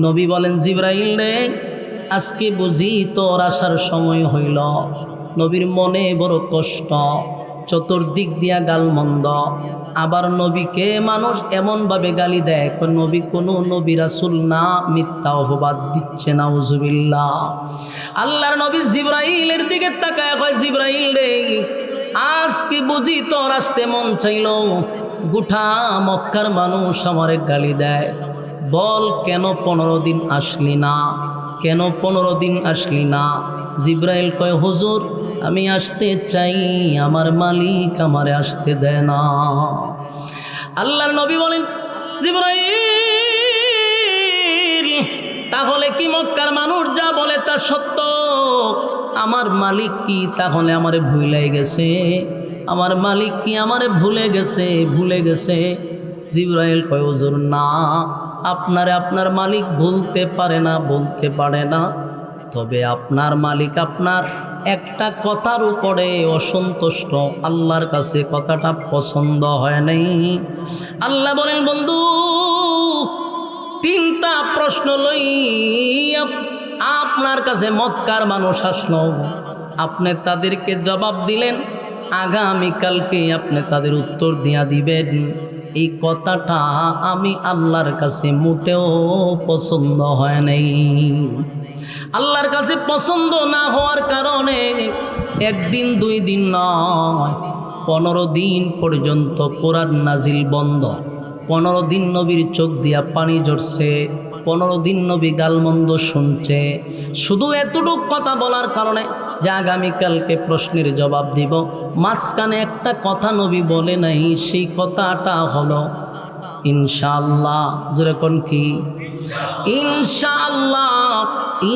নবী বলেন, জিবরাইল রে, আজকে বুঝি তোর আসার সময় হইল। নবীর মনে বড় কষ্ট, চতুর্দিক দিয়া গালমন্দ। আবার নবীকে মানুষ এমনভাবে গালি দেয়, নবী কোনো নবী রাসূল না, মিথ্যা অপবাদ দিচ্ছে, নাউজুবিল্লাহ। আল্লাহর নবী জিবরাইলের দিকে তাকায় কয়, জিবরাইল রে, আজকে বুঝি তোর আসতে মন চাইল। গোটা মক্কার মানুষ আমারে গালি দেয়, বল কেন 15 দিন আসলি না, কেন 15 দিন আসলি না? জিবরাইল কয়, হুজুর আমি আসতে চাই, আমার মালিক আমারে আসতে দেয় না। আল্লাহর নবী বলেন, জিবরাইল, তাহলে কি মক্কার মানুষ যা বলে তা সত্য? আমার মালিক কি তাহলে আমারে ভুলে গেছে? আমার মালিক কি আমারে ভুলে গেছে? জিবরাইল কয়, হুজুর না, আপনারে আপনার মালিক ভুলতে পারে না, বলতে পারে না। তবে আপনার মালিক আপনার একটা কথার উপরে অসন্তুষ্ট, আল্লাহর কাছে কথাটা পছন্দ হয় নাই। আল্লাহ বলেন, বন্ধু, 3টা প্রশ্ন লই আপনার কাছে মক্কার মানুষ আসলো, আপনি তাদেরকে জবাব দিলেন, আগামীকালকে আপনি তাদের উত্তর দিয়া দিবেন। এই কথাটা আমি আল্লাহর কাছে মোটেও পছন্দ হয় নাই। আল্লাহর কাছে পছন্দ না হওয়ার কারণে 1 দিন 2 দিন নয়, 15 দিন পর্যন্ত কোরআন নাজিল বন্ধ। 15 দিন নবীর চোখ দিয়া পানি ঝরছে, 15 দিন নবী গালমন্দ শুনছে, শুধু এতটুকু কথা বলার কারণে যে আগামীকালকে প্রশ্নের জবাব দিব। মাঝখানে একটা কথা নবী বলে নাই, সেই কথাটা হলো ইনশাআল্লাহ। জোরে কোন কি? ইনশাআল্লাহ।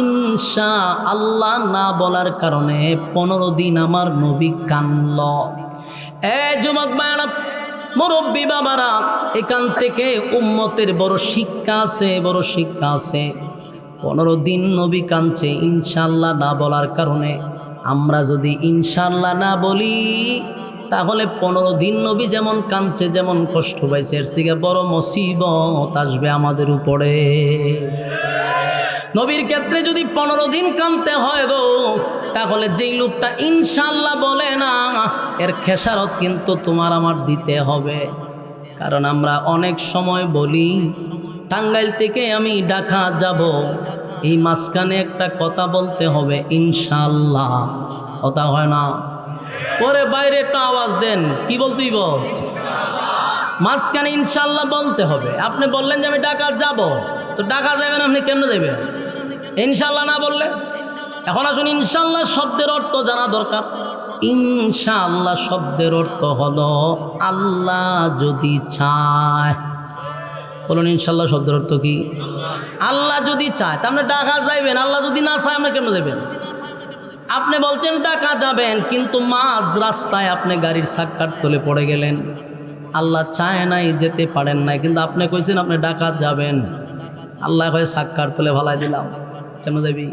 ইনশাআল্লাহ না বলার কারণে 15 দিন আমার নবী কানল। যুবক ভাইরা, মুরব্বী বাবারা, এখান থেকে উম্মতের বড় শিক্ষা আছে। 15 দিন নবী কাঁদছে ইনশাআল্লাহ না বলার কারণে। আমরা যদি ইনশাআল্লাহ না বলি, তাহলে 15 দিন নবী যেমন কাঁদছে, যেমন কষ্ট পাইছে, এর থেকে বড় মুসিবত আসবে আমাদের উপরে। নবীর ক্ষেত্রে যদি 15 দিন কাঁদতে হয় গো, তাহলে যেই লোকটা ইনশাআল্লাহ বলে না, এর খেসারত কিন্তু তোমার আমার দিতে হবে। কারণ আমরা অনেক সময় বলি, টাঙ্গাইল থেকে আমি ঢাকা যাব, এই মাঝখানে একটা কথা বলতে হবে ইনশাআল্লাহ, কথা হয় না। পরে বাইরে একটা আওয়াজ দেন, কি বলতেইব? মাঝখানে ইনশাআল্লাহ বলতে হবে। আপনি বললেন যে আমি ঢাকা যাব, তো ঢাকা যাবেন, আপনি কেমনে যাবেন ইনশাআল্লাহ না বললে? এখন আসুন, ইনশাআল্লাহ শব্দের অর্থ জানা দরকার। ইনশাআল্লাহ শব্দের অর্থ হলো আল্লাহ যদি চায়। বলুন, ইনশাআল্লাহ শব্দের অর্থ কি? আল্লাহ যদি চায়। তা আপনি ঢাকা যাইবেন, আল্লাহ যদি না চায়, আপনি কেমনে যাবেন? আপনি বলছেন ঢাকা যাবেন, কিন্তু মাঝ রাস্তায় আপনি গাড়ির চাক্কার তলে পড়ে গেলেন, আল্লাহ চায় নাই, যেতে পারেন নাই, কিন্তু আপনি কইছেন আপনি ঢাকা যাবেন, আল্লাহ হয়ে চাক্কার তলে ভালাই দিলাম, কেন যাবি?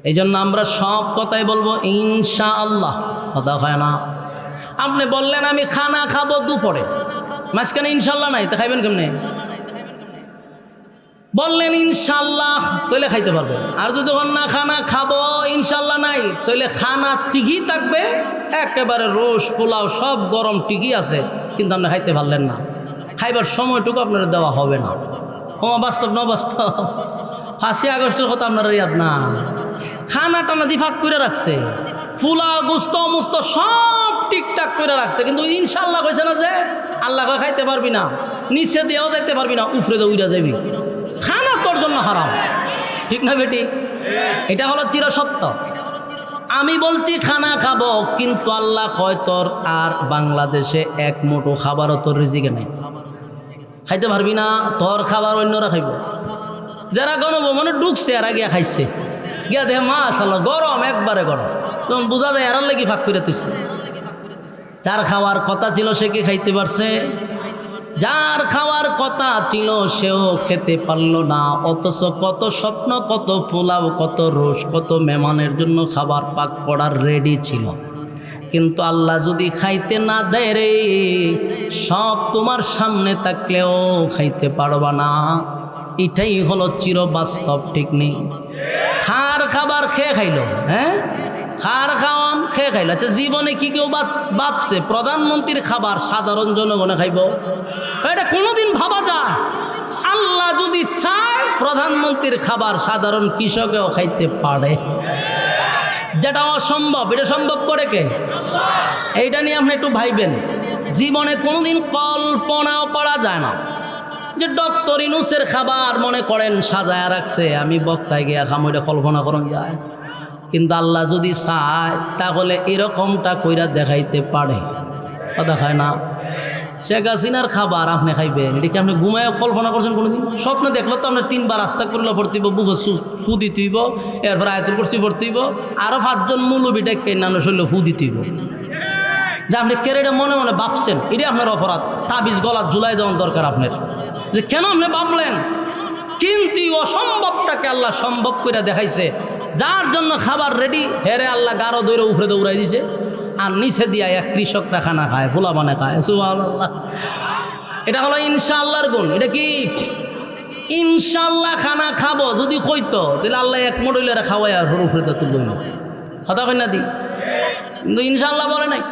এই জন্য আমরা সব কথাই বলবো ইনশাআল্লাহ, কথা হয় না। আপনি বললেন আমি খানা খাবো দুপুরে, মাঝখানে ইনশাআল্লাহ নাই, তা খাইবেন কেমনে? বললেন ইনশাআল্লাহ, তাইলে খাইতে পারবেন। আর যদি না খানা খাবো ইনশাআল্লাহ নাই, তাইলে খানা ঠিকই থাকবে, একেবারে রোজ পোলাও সব গরম ঠিকই আছে, কিন্তু আপনি খাইতে পারলেন না, খাইবার সময়টুকু আপনার দেওয়া হবে না। বাস্তব না বাস্তব? 5 আগস্টের কথা আপনারা ইয়াদ না? খানা টানা দিফাক করে রাখছে, ফুলা গুস্ত মুস্ত সব ঠিকঠাক করে রাখছে, কিন্তু ইনশাআল্লাহ কইছে না যে আল্লাহ খাইতে পারবি না, নিচে দিয়েও যাইতে পারবি না, উপরে দিয়ে উড়া যাবি। খানা তোর জন্য হারাম, ঠিক না বেটি? এটা হলো চিরসত্য। আমি বলছি খানা খাবো, কিন্তু আল্লাহ কয় তোর আর বাংলাদেশে 1 মুঠো খাবারও তোর রিজিকে নাই, খাইতে পারবি না, তোর খাবার অন্যরা খাইব। যারা গণভবনে ঢুকছে আর গিয়া খাইছে, গিয়া দেখে মাশাআল্লাহ গরম, একবারে গরম, তখন বোঝা যায় এরার লাগি ভাগ করে তুইছে। যার খাওয়ার কথা ছিল সে কি খাইতে পারছে? যার খাওয়ার কথা ছিল সেও খেতে পারল না। অথচ কত স্বপ্ন, কত পোলাও, কত রোজ, কত মেহমানের জন্য খাবার পাক করার রেডি ছিল, কিন্তু আল্লাহ যদি খাইতে না দেয় রে, সব তোমার সামনে থাকলেও খাইতে পারবা না। এটাই হলো চিরবাস্তব, ঠিক নেই? খার খাবার খেয়ে খাইলো, হ্যাঁ, খার খাওয়ান খেয়ে খাইলো। আচ্ছা, জীবনে কি কেউ ভাবছে প্রধানমন্ত্রীর খাবার সাধারণ জনগণে খাইব? এটা কোনোদিন ভাবা যায়? আল্লাহ যদি চায় প্রধানমন্ত্রীর খাবার সাধারণ কৃষকেও খাইতে পারে, যেটা অসম্ভব। এটা সম্ভব করে কে? এইটা নিয়ে আপনি একটু ভাইবেন। জীবনে কোনোদিন কল্পনাও করা যায় না যে ডক্টর ইউনূসের খাবার মনে করেন সাজায়া রাখছে, আমি বক্তায় গিয়া খাম, ওইটা কল্পনা করুন যায়। কিন্তু আল্লাহ যদি চায় তাহলে এরকমটা কইরা দেখাইতে পারে, দেখায় না? শেখ হাসিনার খাবার আপনি খাইবেন, এটা কি আপনি ঘুমায় কল্পনা করছেন কোনোদিন? স্বপ্নে দেখলো তো আপনার 3 বার আস্তাগফিরুল্লাহ পড়তে হইব, বুকে ফু দিতে হইব, এরপর আয়াতুল কুরসি পড়তে হইব, আরও 5 জন মৌলবীটা কেনানো শরীরে ফু দিতে হইব। যে আপনি কেরেটা মনে মনে ভাবছেন, এটাই আপনার অপরাধ। তাবিজ গলা ঝুলাই দেওয়ার দরকার আপনার, যে কেন আপনি ভাবলেন। কিন্তু অসম্ভবটাকে আল্লাহ সম্ভব করে দেখাইছে। যার জন্য খাবার রেডি, হেরে আল্লাহ গাঢ় দৈরে উপরে দৌড়াই দিছে, আর নিচে দিয়া এক কৃষকরা খানা খায়, পোলা বানে খায়। সুবহানাল্লাহ। এটা হলো ইনশাআল্লাহর গুণ। এটা কি ইনশাআল্লাহ খানা খাবো যদি কইতো, তাহলে আল্লাহ এক মডেলের খাওয়াই আর উপরে তো তুলল, কথা কই না দি? কিন্তু ইনশাআল্লাহ বলে নাই।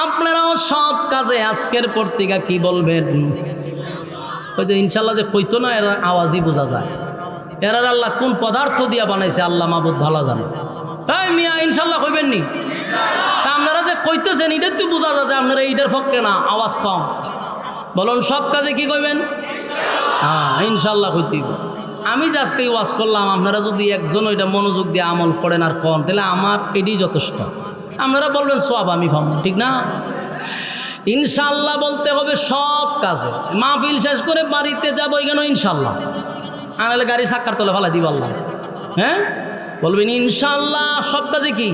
আপনারাও সব কাজে আজকের পত্রিকা কি বলবেন? হয়তো ইনশাআল্লাহ যে কইতো না, এরা আওয়াজই বোঝা যায়। এরার আল্লাহ কোন পদার্থ দিয়া বানাইছে আল্লাহ মাবুদ ভালো জানে। এই মিয়া ইনশাআল্লাহ কইবেন নি? তা আপনারা যে কইতেছেন এটা তো বোঝা যায় যে আপনারা এইটার পক্ষে না, আওয়াজ কম। বলুন সব কাজে কি কইবেন? হ্যাঁ, ইনশাআল্লাহ কইতেই। আমি যে আজকে ওয়াজ করলাম, আপনারা যদি একজন ওইটা মনোযোগ দিয়ে আমল করেন আর কন, তাহলে আমার এটাই যথেষ্ট। আপনারা বলবেন সওয়াব আমি পাবো, ঠিক না? ইনশাআল্লাহ বলতে হবে সব কাজে। মাহফিল শেষ করে বাড়িতে যাবো, এখানেও ইনশাআল্লাহ, আনালে গাড়ি সাক্কার তোলে ভালো দিব আল্লাহ। হ্যাঁ, বলবেন ইনশাআল্লাহ সব কাজে। কি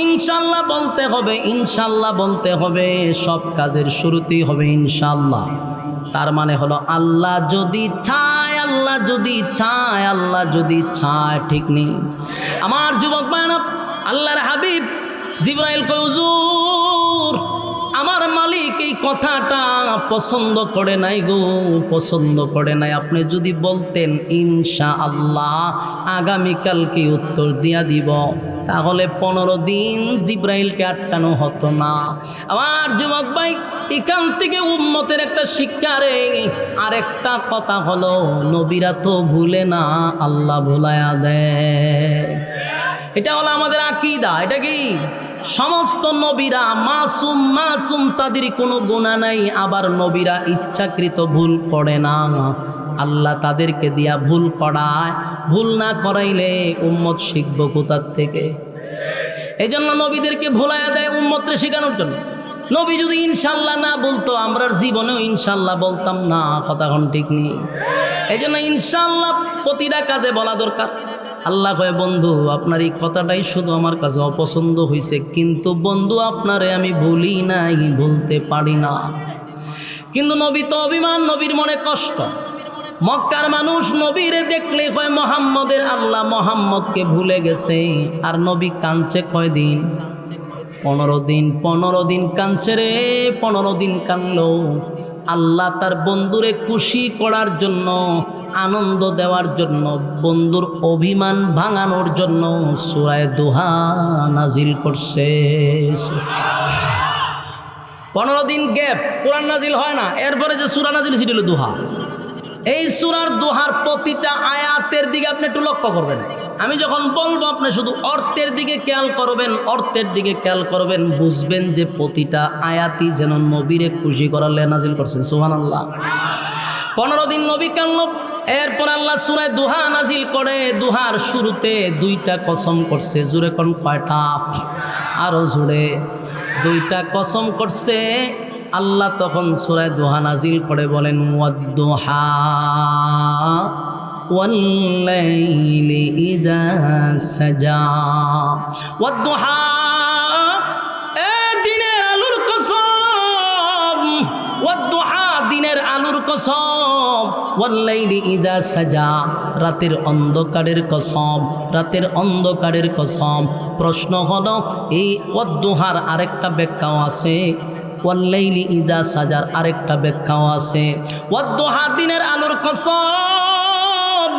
ইনশাআল্লাহ বলতে হবে? ইনশাআল্লাহ বলতে হবে, সব কাজের শুরুতেই হবে ইনশাআল্লাহ। তার মানে হলো আল্লাহ যদি চায়, আল্লাহ যদি চায়, আল্লাহ যদি চায়, ঠিক নেই? আমার যুবক ভাইরা, আল্লাহর হাবিব জিবরাইল কয়, হুজুর আমার মালিক এই কথাটা পছন্দ করে নাই গো, পছন্দ করে নাই। আপনি যদি বলতেন ইনশাআল্লাহ আগামীকালকে উত্তর দিয়া দিব, তাহলে 15 দিন জিবরাইলকে আটকানো হতো না। আমার যুবক ভাই, এখান থেকে উম্মতের একটা শিক্ষা রে। আরেকটা কথা হলো, নবীরা তো ভুলে না, আল্লাহ ভুলায়া দেয়। এটা হলো আমাদের আকীদা। এটা কি? সমস্ত নবীরা মাসুম, মাসুম, তাদের কোনো গুনাহ নাই। আবার নবীরা ইচ্ছাকৃত ভুল করে না, আল্লাহ তাদেরকে দিয়া ভুল করায়। ভুল না করাইলে উম্মত শিখবো কোথার থেকে? এই জন্য নবীদেরকে ভুলাইয়া দেয় উম্মতরে শেখানোর জন্য। নবী যদি ইনশাআল্লাহ না বলতো, আমরা জীবনেও ইনশাআল্লাহ বলতাম না, কথা কোন ঠিক নেই। এই জন্য ইনশাআল্লাহ প্রতিটা কাজে বলা দরকার। আল্লাহ কয়, বন্ধু আপনার এই কথাটাই শুধু আমার কাছে অপছন্দ হয়েছে, কিন্তু বন্ধু আপনারে আমি ভুলি নাই, ভুলতে পারি না। কিন্তু নবী তো অভিমান, নবীর মনে কষ্ট। মক্কার মানুষ নবীরে দেখলে কয় মোহাম্মদের আল্লাহ মোহাম্মদকে ভুলে গেছে। আর নবী কাঁদছে কয়দিন? 15 দিন। 15 দিন কাঁদছে রে, 15 দিন কাঁদলো। আল্লাহ তার বন্ধুরে খুশি করার জন্য, আনন্দ দেওয়ার জন্য, বন্ধুর অভিমান ভাঙানোর জন্য সূরা দুহা নাজিল করছে। 15 দিন গ্যাপ, কোরআন নাজিল হয় না। এরপরে যে সূরা নাজিল ছিল দুহা, এই সূরার দুহার প্রতিটা আয়াতের দিকে আপনি একটু লক্ষ্য করবেন। আমি যখন বলবো আপনি শুধু অর্থের দিকে খেয়াল করবেন, অর্থের দিকে খেয়াল করবেন, বুঝবেন যে প্রতিটা আয়াতই যেন নবীরে খুশি করার লেগে নাজিল করছেন। সুবহানাল্লাহ। 15 দিন নবী কান্না। এরপর আল্লাহ সূরা দুহা নাজিল করে। দুহার শুরুতে 2টা কসম করছে। জোরে কোন কয়টা? আরো জোরে। 2টা কসম করছে। আল্লাহ তখন সূরা দুহা নাজিল করে বলেন, ওয়াদ-দুহা ওয়াল-লাইলি ইযা সাজা। ওয়াদ-দুহা, এ দিনের আলোর কসম। ওয়াদ-দুহা, দিনের আলোর কসম। ওয়াল-লাইলি ইযা সাজা, রাতের অন্ধকারের কসম, রাতের অন্ধকারের কসম। প্রশ্ন হলো, এই ওয়াদ-দুহার আরেকটা ব্যাখ্যাও আছে। ওয়াল্লাইলি ইযা সাজার আরেকটা ব্যাখ্যাও আছে, ওয়াদ-দুহা দিনের আলোর কসম,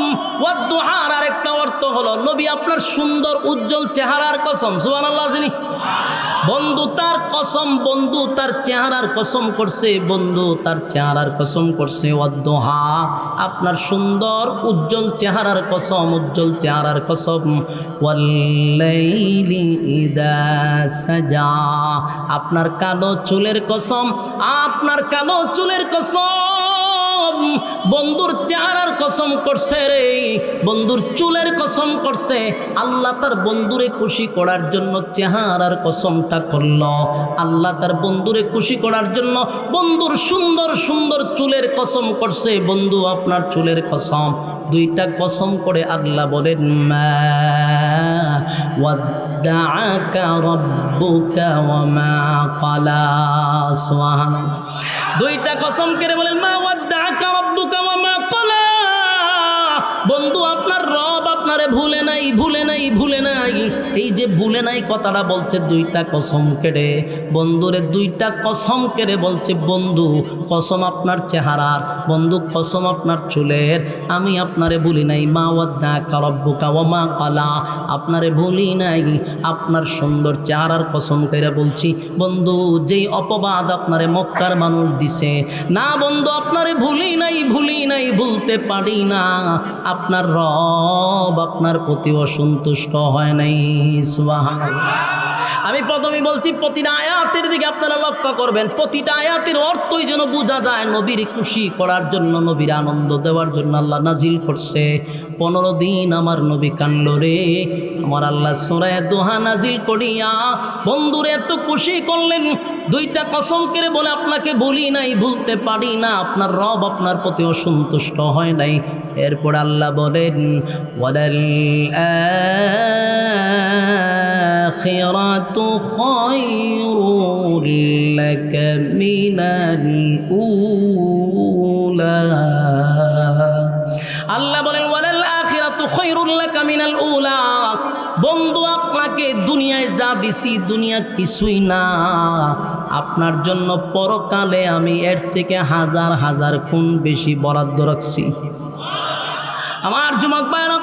ওয়াদ-দুহার আরেকটা অর্থ হলো নবী আপনার সুন্দর উজ্জ্বল চেহারার কসম। সুবহানাল্লাহ জানি বন্ধু তার কসম, বন্ধু তার চেহারার কসম করছে, বন্ধু তার চেহারার কসম করছে। ওয়াদ-দুহা আপনার সুন্দর উজ্জ্বল চেহারার কসম, উজ্জ্বল চেহারার কসম। ওয়াল্লাইলি ইযা সাজা আপনার কালো চুলের কসম, আপনার কালো চুলের কসম। বন্ধুর চেহারার কসম করছে রে, বন্ধুর চুলের কসম করছে। আল্লাহ তার বন্ধুরে খুশি করার জন্য চেহারার কসমটা করল, আল্লাহ তার বন্ধুরে খুশি করার জন্য বন্ধুর সুন্দর সুন্দর চুলের কসম করছে। বন্ধু আপনার চুলের কসম, দুইটা কসম করে আল্লাহ বলেন মা ওয়াদ্দাআকা রাব্বুকা ওয়া মা ক্বালা। সুবহানাল্লাহ, দুইটা কসম করে বলেন মা ওয়াদ্দাআকা রাব্বুকা ওয়া মা ক্বালা। বন্ধু আপনার রব আপনারে ভুলে নাই, ভুলে নাই, ভুলে নাই। এই যে ভুলে নাই কথাটা বলছে দুইটা কসম কেড়ে, বন্ধুরে দুইটা কসম কেড়ে বলছে বন্ধু কসম আপনার চেহারার, বন্ধু কসম আপনার চুলের, আমি আপনারে ভুলি নাই। মা ওয়াদ্দাআকা রাব্বুকা ওয়া মা ক্বালা, আপনারে ভুলি নাই, আপনার সুন্দর চেহারার কসম করে বলছি বন্ধু। যেই অপবাদ আপনারে মক্কার মানুষ দিছে, না বন্ধু আপনারে ভুলি নাই, ভুলি নাই, ভুলতে পারি না। আপনার রব আপনার প্রতি অসন্তুষ্ট হয় নাই। সুবহানাল্লাহ। আমি প্রথমে বলছি প্রতিটা আয়াতের দিকে আপনারা লক্ষ্য করবেন, প্রতিটা আয়াতের অর্থই যেন বোঝা যায় নবীর খুশি করার জন্য, নবীর আনন্দ দেওয়ার জন্য আল্লাহ নাজিল করছে। 15 দিন আমার নবী কানলো রে, আমার আল্লাহ সূরা দোহা নাজিল করিয়া বন্ধুরে এত খুশি করলেন। দুইটা কসম করে বলে আপনাকে ভুলি নাই, ভুলতে পারি না, আপনার রব আপনার প্রতি অসন্তুষ্ট হয় নাই। এরপর আল্লাহ বলেন ওয়ালাল আখিরাতু খায়রুল লাকা মিনাল উলা। আল্লাহ বলেন ওয়ালাল আখিরাতু খায়রুল লাকা মিনাল উলা। বন্ধু আপনাকে দুনিয়ায় যা দিছি দুনিয়া কিছুই না, আপনার জন্য পরকালে আমি এর থেকে হাজার হাজার গুণ বেশি বরাদ্দ রাখছি। আমার যুবক ভাইরা,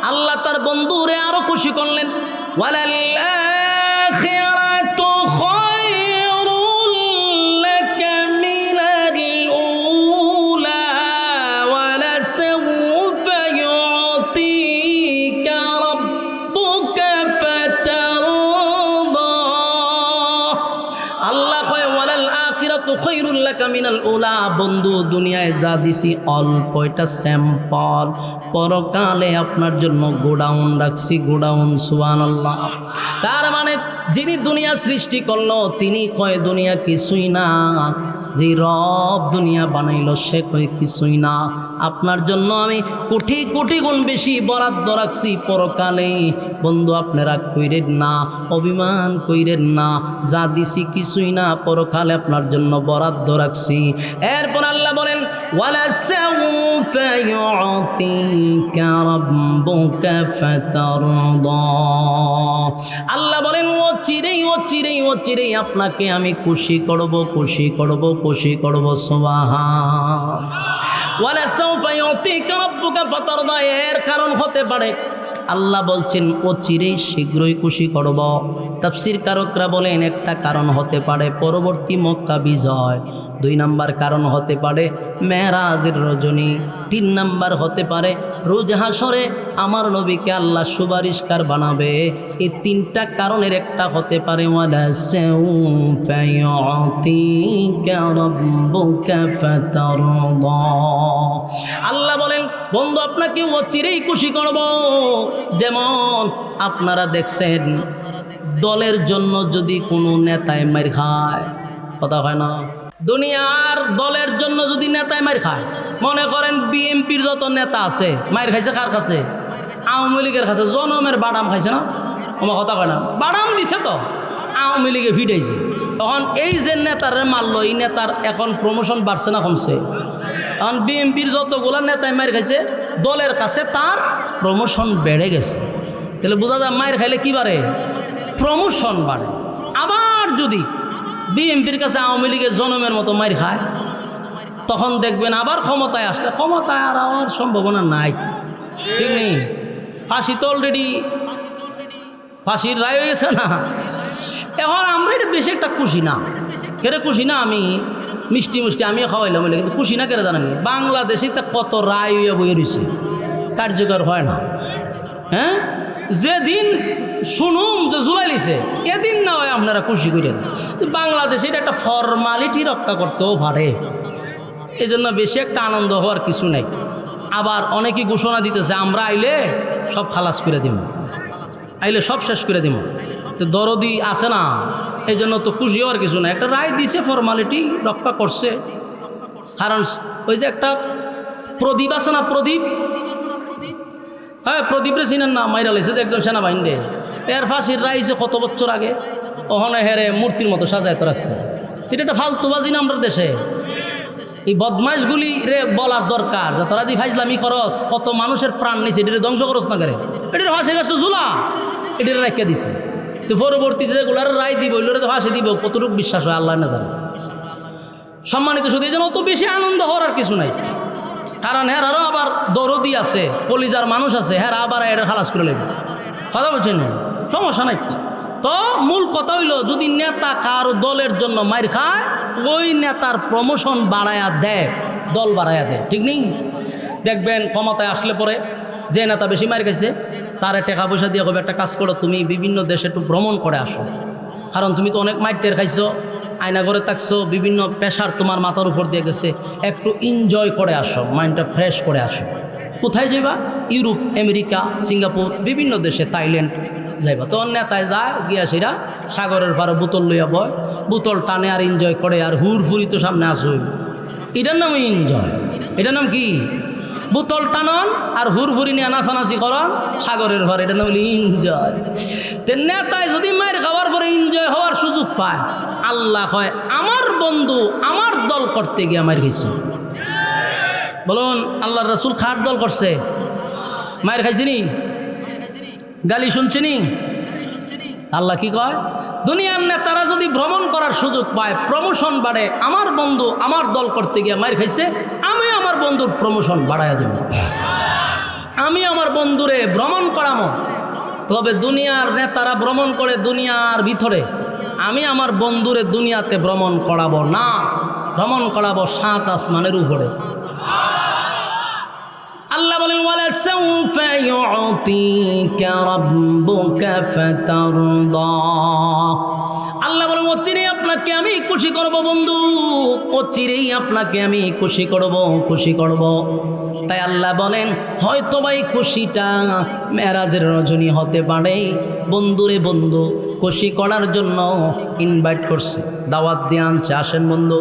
আল্লাহ তার বন্ধুরে আরো খুশি করলেন। ওয়ালাল আখিরাতু খায়রুল লাকা মিনাল উলা ওয়ালা সাওফা ইউতিকা রাব্বুকা ফাতারদা। আল্লাহ কয় ওয়ালাল আখিরাতু খায়রুল লাকা মিনাল উলা। বন্ধু দুনিয়ায় যা দিছি অল্প, এটা স্যাম্পল, পরকালে আপনার জন্য গোডাউন রাখছি, গোডাউন। সুবহানাল্লাহ। তার মানে যিনি দুনিয়া সৃষ্টি করলো তিনি কয় দুনিয়া কিছুই না, যে রব দুনিয়া বানাইলো সে কয় কিছুই না। আপনার জন্য আমি কোটি কোটি গুণ বেশি বরাদ্দ রাখছি পরকালে। বন্ধু আপনারা কইরেন না, অভিমান কইরেন না, যা দিছি কিছুই না, পরকালে আপনার জন্য বরাদ্দ রাখছি। এরপর আল্লাহ বলেন ওয়ালা সাওফা ইউতিকা রাব্বুকা ফাতারদা। আল্লাহ বলেন ও চিরেই ও চিরেই ও চিরেই আপনাকে আমি খুশি করব, খুশি করব, খুশি করব। সুবহান। ওয়ালা সাওফা ইউতিকা রাব্বুকা ফাতারদা এর কারণ হতে পারে আল্লাহ বলছেন ও চিরেই শীঘ্রই খুশি করব। তাফসীর কারকরা বলেন একটা কারণ হতে পারে পরবর্তী মক্কা বিজয়, 2 নাম্বার কারণ হতে পারে মেরাজের রজনী, 3 নাম্বার হতে পারে রোজ হাসরে আমার নবীকে আল্লাহ সুপারিশকার বানাবে। এই 3টা কারণের একটা হতে পারে ওয়ালা সাওফা ইউতিকা রাব্বুকা ফাতারদা। আল্লাহ বলেন বন্ধু আপনাকে অচিরেই খুশি করব। যেমন আপনারা দেখছেন দলের জন্য যদি কোনো নেতায় মার খায়, কথা হয় না, দুনিয়ার দলের জন্য যদি নেতায় মার খায়, মনে করেন বিএনপির যত নেতা আছে মার খাইছে কার কাছে? আওয়ামী লীগের কাছে। জনমের বাদাম খাইছে না, আমার কথা কয় না, বাদাম দিছে তো আওয়ামী লীগে ভিড়াইছে। তখন এই যে নেতারে মারলো, এই নেতার এখন প্রমোশন বাড়ছে না কমছে? এখন বিএনপির যতগুলো নেতায় মার খাইছে দলের কাছে তার প্রমোশন বেড়ে গেছে। তাহলে বোঝা যায় মায়ের খাইলে কি বাড়ে? প্রমোশন বাড়ে। আবার যদি বিএনপির কাছে আওয়ামী লীগের জনমের মতো মার খায়, তখন দেখবেন আবার ক্ষমতায় আসলে ক্ষমতায় আর আমার সম্ভাবনা নাই, ঠিক নেই? ফাঁসি তো অলরেডি ফাঁসির রায় হয়ে গেছে না। এখন আমরা এটা বেশি একটা খুশি না, কেরে খুশি না? আমি মিষ্টি মিষ্টি আমিও খাওয়াইলাম বলে, কিন্তু খুশি না কেরে জানেন? বাংলাদেশে তা কত রায় হইয়া বইয়ে রয়েছে, কার্যকর হয় না। হ্যাঁ, যেদিন শুনুম যে জুলাই লিছে এদিন না হয় আপনারা খুশি করেন। বাংলাদেশে এটা একটা ফর্মালিটি রক্ষা করতেও পারে, এই জন্য বেশি একটা আনন্দ হওয়ার কিছু নেই। আবার অনেকেই ঘোষণা দিতেছে আমরা আইলে সব খালাস করে দিব, আইলে সব শেষ করে দিব। তো দরদি আছে না, এই জন্য তো খুশি হওয়ার কিছু না। একটা রায় দিছে, ফর্মালিটি রক্ষা করছে। কারণ ওই যে একটা প্রদীপ আছে না, প্রদীপ, হ্যাঁ প্রদীপরে চিনেন না? মাইরা লাইছে যে একজন সেনাবাহিনী, এর ফাঁসির রায় হয়েছে কত বছর আগে, ওখানে হেরে মূর্তির মতো সাজায় তো রাখছে। এটা একটা ফালতুবাজি না আমরা দেশে? এই বদমাইশগুলি রে বলার দরকার যে তোরা যে ফাইজলামি খরচ, কত মানুষের প্রাণ নিছে, এটির ধ্বংস খরচ না করে, এটির ফাঁসি গাছটা ঝুলা, এটির রাখিয়া দিছে। তো পরবর্তী যেগুলার রায় দিব ওইগুলো তো ফাঁসি দিব, কতটুকু বিশ্বাস হয় আল্লাহ না জানে। সম্মানিত শুধু এই জন্য অত বেশি আনন্দ হওয়ার আর কিছু নাই। কারণ হেরারও আবার দরদি আছে, কলিজার মানুষ আছে, হেরা আবার এর খালাস করে নেবে। কথা বলছেন, সমস্যা নাই। তো মূল কথা হইল, যদি নেতা কারো দলের জন্য মার খায়, ওই নেতার প্রমোশন বাড়ায়া দেয়, দল বাড়ায়া দেয়, ঠিক নেই? দেখবেন ক্ষমতায় আসলে পরে যে নেতা বেশি মার খাইছে তারে টাকা পয়সা দিয়ে হবে একটা কাজ করো, তুমি বিভিন্ন দেশে একটু ভ্রমণ করে আসো, কারণ তুমি তো অনেক মাইটের খাইছো, আয়না করে থাকছো, বিভিন্ন পেশার তোমার মাথার উপর দিয়ে গেছে, একটু এনজয় করে আসো, মাইন্ডটা ফ্রেশ করে আসো। কোথায় যাইবা? ইউরোপ, আমেরিকা, সিঙ্গাপুর, বিভিন্ন দেশে, থাইল্যান্ড যাইবা। তো নেতায় যায় গিয়া সেরা সাগরের পাড়ে বোতল লইয়া বয়, বোতল টানে আর এনজয় করে, আর হুড়ফুরি তো সামনে আসই। এটার নাম এনজয়। এটার নাম কি? বোতল টানন আর হুড়ফুরি নিয়ে নাচানাচি করন সাগরের পাড়ে, এটার নাম হলো এনজয়। তো নেতায় যদি মায়ের খাওয়ার পরে এনজয় হওয়ার সুযোগ পায়, আল্লাহ হয় আমার বন্ধু আমার দল করতে গিয়ে মায়ের খাইছে। বলুন, আল্লাহর রাসূল খার দল করছে, মায়ের খাইছিনি, গালি শুনছিনি? আল্লাহ কি কয়? দুনিয়ার নেতারা যদি ভ্রমণ করার সুযোগ পায়, প্রমোশন বাড়ে, আমার বন্ধু আমার দল করতে গিয়ে মায়ের খাইছে, আমি আমার বন্ধুর প্রমোশন বাড়াইয়া দেব, আমি আমার বন্ধুরে ভ্রমণ করামো। তবে দুনিয়ার নেতারা ভ্রমণ করে দুনিয়ার ভিতরে, আমি আমার বন্ধুরে দুনিয়াতে ভ্রমণ করাবো না, ভ্রমণ করাবো 7 আসমানের উপরে। আল্লাহ বলেন ওয়ালা সাউফা ইউতিকা রাব্বুকা ফাতারদা। আল্লাহ বলেন অচিরেই আপনাকে আমি খুশি করব বন্ধু, অচিরেই আপনাকে আমি খুশি করব, খুশি করব। তাই আল্লাহ বলেন হয়তো ভাই খুশিটা মেরাজের রজনী হতে পারে, বন্ধুরে বন্ধু খুশি করার জন্য ইনভাইট করছে, দাওয়াত দিয়ে আনছে, আসেন বন্ধু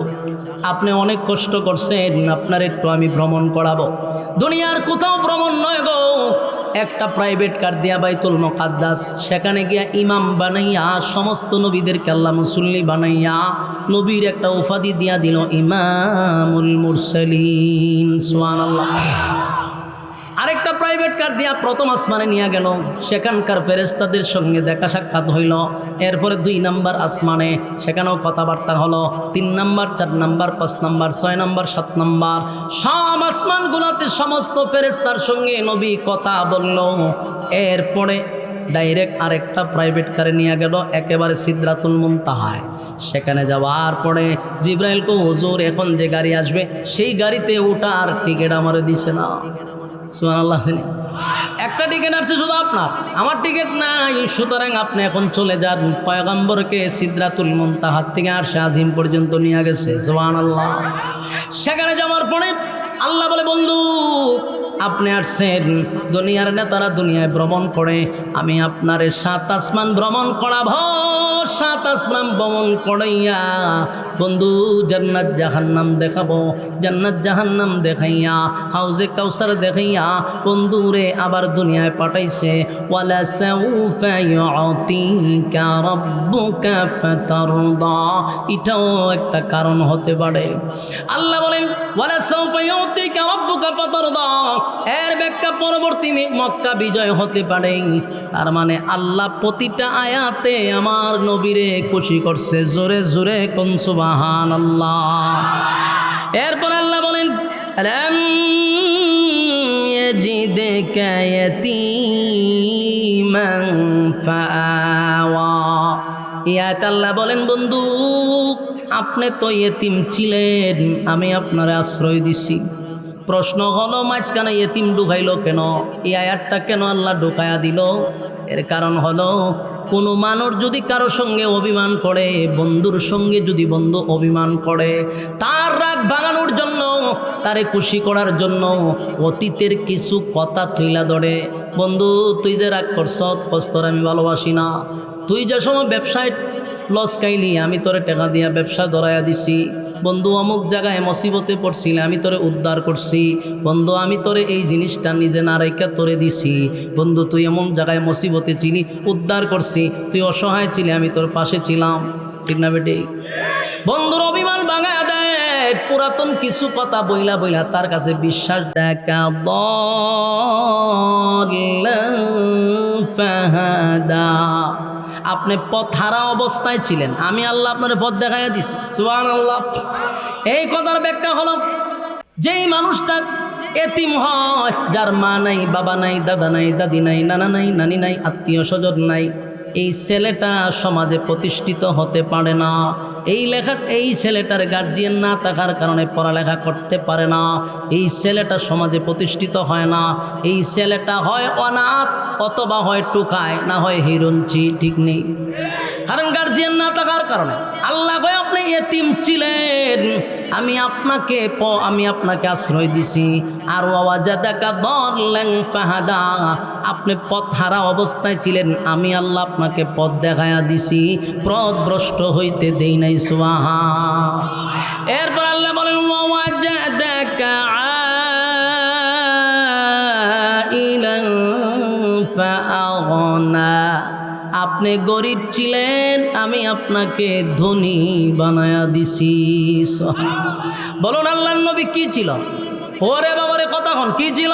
আপনি অনেক কষ্ট করছেন, আপনার একটু আমি ভ্রমণ করাবো। দুনিয়ার কোথাও ভ্রমণ নয় গো, একটা প্রাইভেট কার দিয়া বাইতুল মুকাদ্দাস, সেখানে গিয়া ইমাম বানাইয়া সমস্ত নবীদেরকে আল্লাহ মুসল্লি বানাইয়া নবীর একটা উপাধি দিয়া দিল ইমামুল মুরসালিন, সুবহানাল্লাহ। আরেকটা প্রাইভেট কার দিয়া প্রথম আসমানে নিয়ে গেল, সেখানকার ফেরেশতাদের সঙ্গে দেখা সাক্ষাৎ হইল। এরপরে 2 নম্বর আসমানে, সেখানেও কথাবার্তা হলো। 3 নম্বর, 4 নম্বর, 5 নম্বর, 6 নম্বর, 7 নম্বর, সব আসমানগুলোতে সমস্ত ফেরেশতার সঙ্গে নবী কথা বলল। এরপরে ডাইরেক্ট আরেকটা প্রাইভেট কারে নিয়ে গেল একেবারে সিদরাতুল মুনতাহায়। সেখানে যাওয়ার পরে জিবরাইল কো হুজুর এখন যে গাড়ি আসবে সেই গাড়িতে ওঠার টিকিট আমারে দিছে না। সুবহানাল্লাহ। একটা টিকিট আসছে শুধু আপনার, আমার টিকিট নাই, সুতরাং আপনি এখন চলে যান। পয়গম্বরকে সিদরাতুল মুনতাহা থেকে আরশে আজিম পর্যন্ত নিয়ে গেছে। সুবহানাল্লাহ। সেখানে যাওয়ার পরে আল্লাহ বলে বন্ধু আপনি আসছেন, দুনিয়ার নেতারা দুনিয়ায় ভ্রমণ করে, আমি আপনারে 7 আসমান ভ্রমণ করাবো। 7 আসমান ভ্রমণ করাইয়া বন্ধু জান্নাত জাহান্নাম দেখাবো, জান্নাত জাহান্নাম দেখাইয়া হাউজে কাউসার দেখাইয়া বন্ধুরে আবার দুনিয়ায় পাঠাইছে। ওয়ালা সাউফা ইউতিকা রাব্বুকা ফাতারদা, এটাও একটা কারণ হতে পারে। আল্লাহ বলেন ওয়ালা সাউফা ইউতিকা রাব্বুকা ফাতারদা, এর ব্যাখ্যা পরবর্তী মক্কা বিজয় হতে পারে। তার মানে আল্লাহ প্রতিটা আয়াতে আমার নবীরে খুশি করছে। জোরে জোরে কোন সুবহানাল্লাহ। এরপর আল্লাহ বলেন আলাম ইয়াজিদকা ইয়াতীমান ফাআওয়া। ইয়াত আল্লাহ বলেন বন্ধু আপনি তো ইয়েতিম ছিলেন, আমি আপনারে আশ্রয় দিছি। প্রশ্ন হলো মাঝখানে ইয়েতিম ঢুকাইল কেন? এই আয়াতটা কেন আল্লাহ ঢুকায়া দিল? এর কারণ হলো কোনো মানুষ যদি কারো সঙ্গে অভিমান করে, বন্ধুর সঙ্গে যদি বন্ধু অভিমান করে, তার রাগ ভাঙানোর জন্য, তারে খুশি করার জন্য অতীতের কিছু কথা তুইলা ধরে। বন্ধু তুই যে রাগ করছ, তোর আমি ভালোবাসি না, তুই যে সময় ব্যবসায় লস খাইলি আমি তোরে টাকা দিয়া ব্যবসা ধরাইয়া দিছি। বন্ধু অমুক জায়গায় মুসিবতে পড়ছিলে আমি তোরে উদ্ধার করছি। বন্ধু আমি তোরে এই জিনিসটা নিজে না রেখে তোরে দিছি। বন্ধু তুই এমন জায়গায় মুসিবতে ছিলি, উদ্ধার করছি। তুই অসহায় ছিলি, আমি তোর পাশে ছিলাম। ঠিক না বেটি? বন্ধুর অভিমান ভাঙায় দেয়, পুরাতন কিছু কথা বইলা বইলা তার কাছে বিশ্বাস দেখা ফাহাদা। আপনি পথহারা অবস্থায় ছিলেন, আমি আল্লাহ আপনার পথ দেখাইয়া দিছি। সুবহানাল্লাহ। এই কথার ব্যাখ্যা হলো যেই মানুষটা এতিম হয়, যার মা নাই, বাবা নাই, দাদা নাই, দাদি নাই, নানা নাই, নানি নাই, আত্মীয় স্বজন নাই, এই ছেলেটা সমাজে প্রতিষ্ঠিত হতে পারে না। এই ছেলেটার গার্জিয়ান না থাকার কারণে পড়ালেখা করতে পারে না। এই ছেলেটা সমাজে প্রতিষ্ঠিত হয় না। এই ছেলেটা হয় অনাথ, অথবা হয় টুকায়, না হয় হিরঞ্চি। ঠিক নেই? কারণ গার্জিয়ান না থাকার কারণে। আল্লাহ কয় আপনি এতিম ছিলেন, আমি আপনাকে আশ্রয় দিছি। আর ওয়াজাদাকা দাল্লান ফাহাদা, আপনি পথহারা অবস্থায় ছিলেন, আমি আল্লাহ আপনাকে পথ দেখায়া দিছি, পথভ্রষ্ট হইতে দেই নাই। সুবহান। এরপর আল্লাহ বলেন ওয়াজাদাকা আইলান ফাআগনা, আপনি গরিব ছিলেন, আমি আপনাকে ধনী বানায়া দিছি। বলুন আল্লাহর নবী কি ছিল? ওরে বাবারে কথা হন, কি ছিল?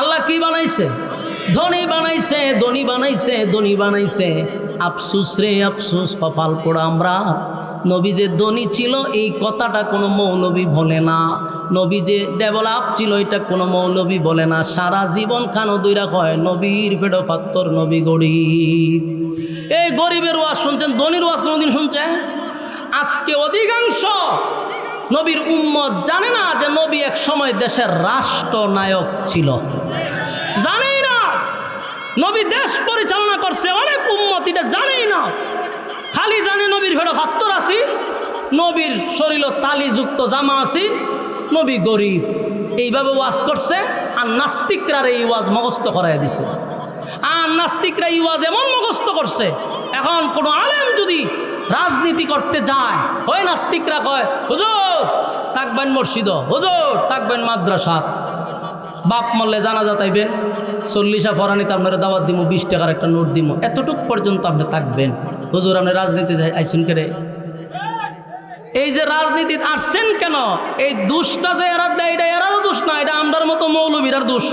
আল্লাহ কি বানাইছে? ধনী বানাইছে, ধনী বানাইছে, ধনী বানাইছে। আফসুস রে আফসুস, কপাল পোড়া আমরা। নবী যে ধনী ছিল এই কথাটা কোনো মৌলবী বলে না। নবী যে ডেভেলপ ছিল এটা কোনো মৌলবী বলে না। সারা জীবন কানো দইরা কয় নবীর পেটো পাত্তর, নবী গরিব। এই গরিবের ওয়াজ শুনছেন, ধনীর ওয়াজ কোনোদিন শুনছেন? আজকে অধিকাংশ নবীর উম্মত জানে না যে নবী এক সময় দেশের রাষ্ট্রনায়ক ছিল। জানেই না নবী দেশ পরিচালনা করছে। অনেক উম্মত এটা জানেই না, খালি জানে নবীর ভেড়ো ভাত্তর আছি, নবীর শরীর তালিযুক্ত জামা আছি, নবী গরিব। এইভাবে ওয়াজ করছে। আর নাস্তিকরা এই ওয়াজ মুখস্থ করাই দিছে। আর নাস্তিকরা এই ওয়াজ এমন মুখস্থ করছে, এখন কোনো আলেম যদি রাজনীতি করতে যায়, ওই নাস্তিকরা কয় হুজুর থাকবেন মসজিদ, হুজুর থাকবেন মাদ্রাসা, বাপ মরলে জানাজা তাইবেন, 40 ফরানিতে আপনারা দাওয়াত দিব, 20 টাকার একটা নোট দিব, এতটুক পর্যন্ত আপনি থাকবেন। হুজুর আপনি রাজনীতি আইসুন কেরে? এই যে রাজনীতি আসছেন কেন? এই দোষটা যে এরা দেয়, এটা এরারও দোষ না, এটা আমরার মতো মৌলবীরার দোষ।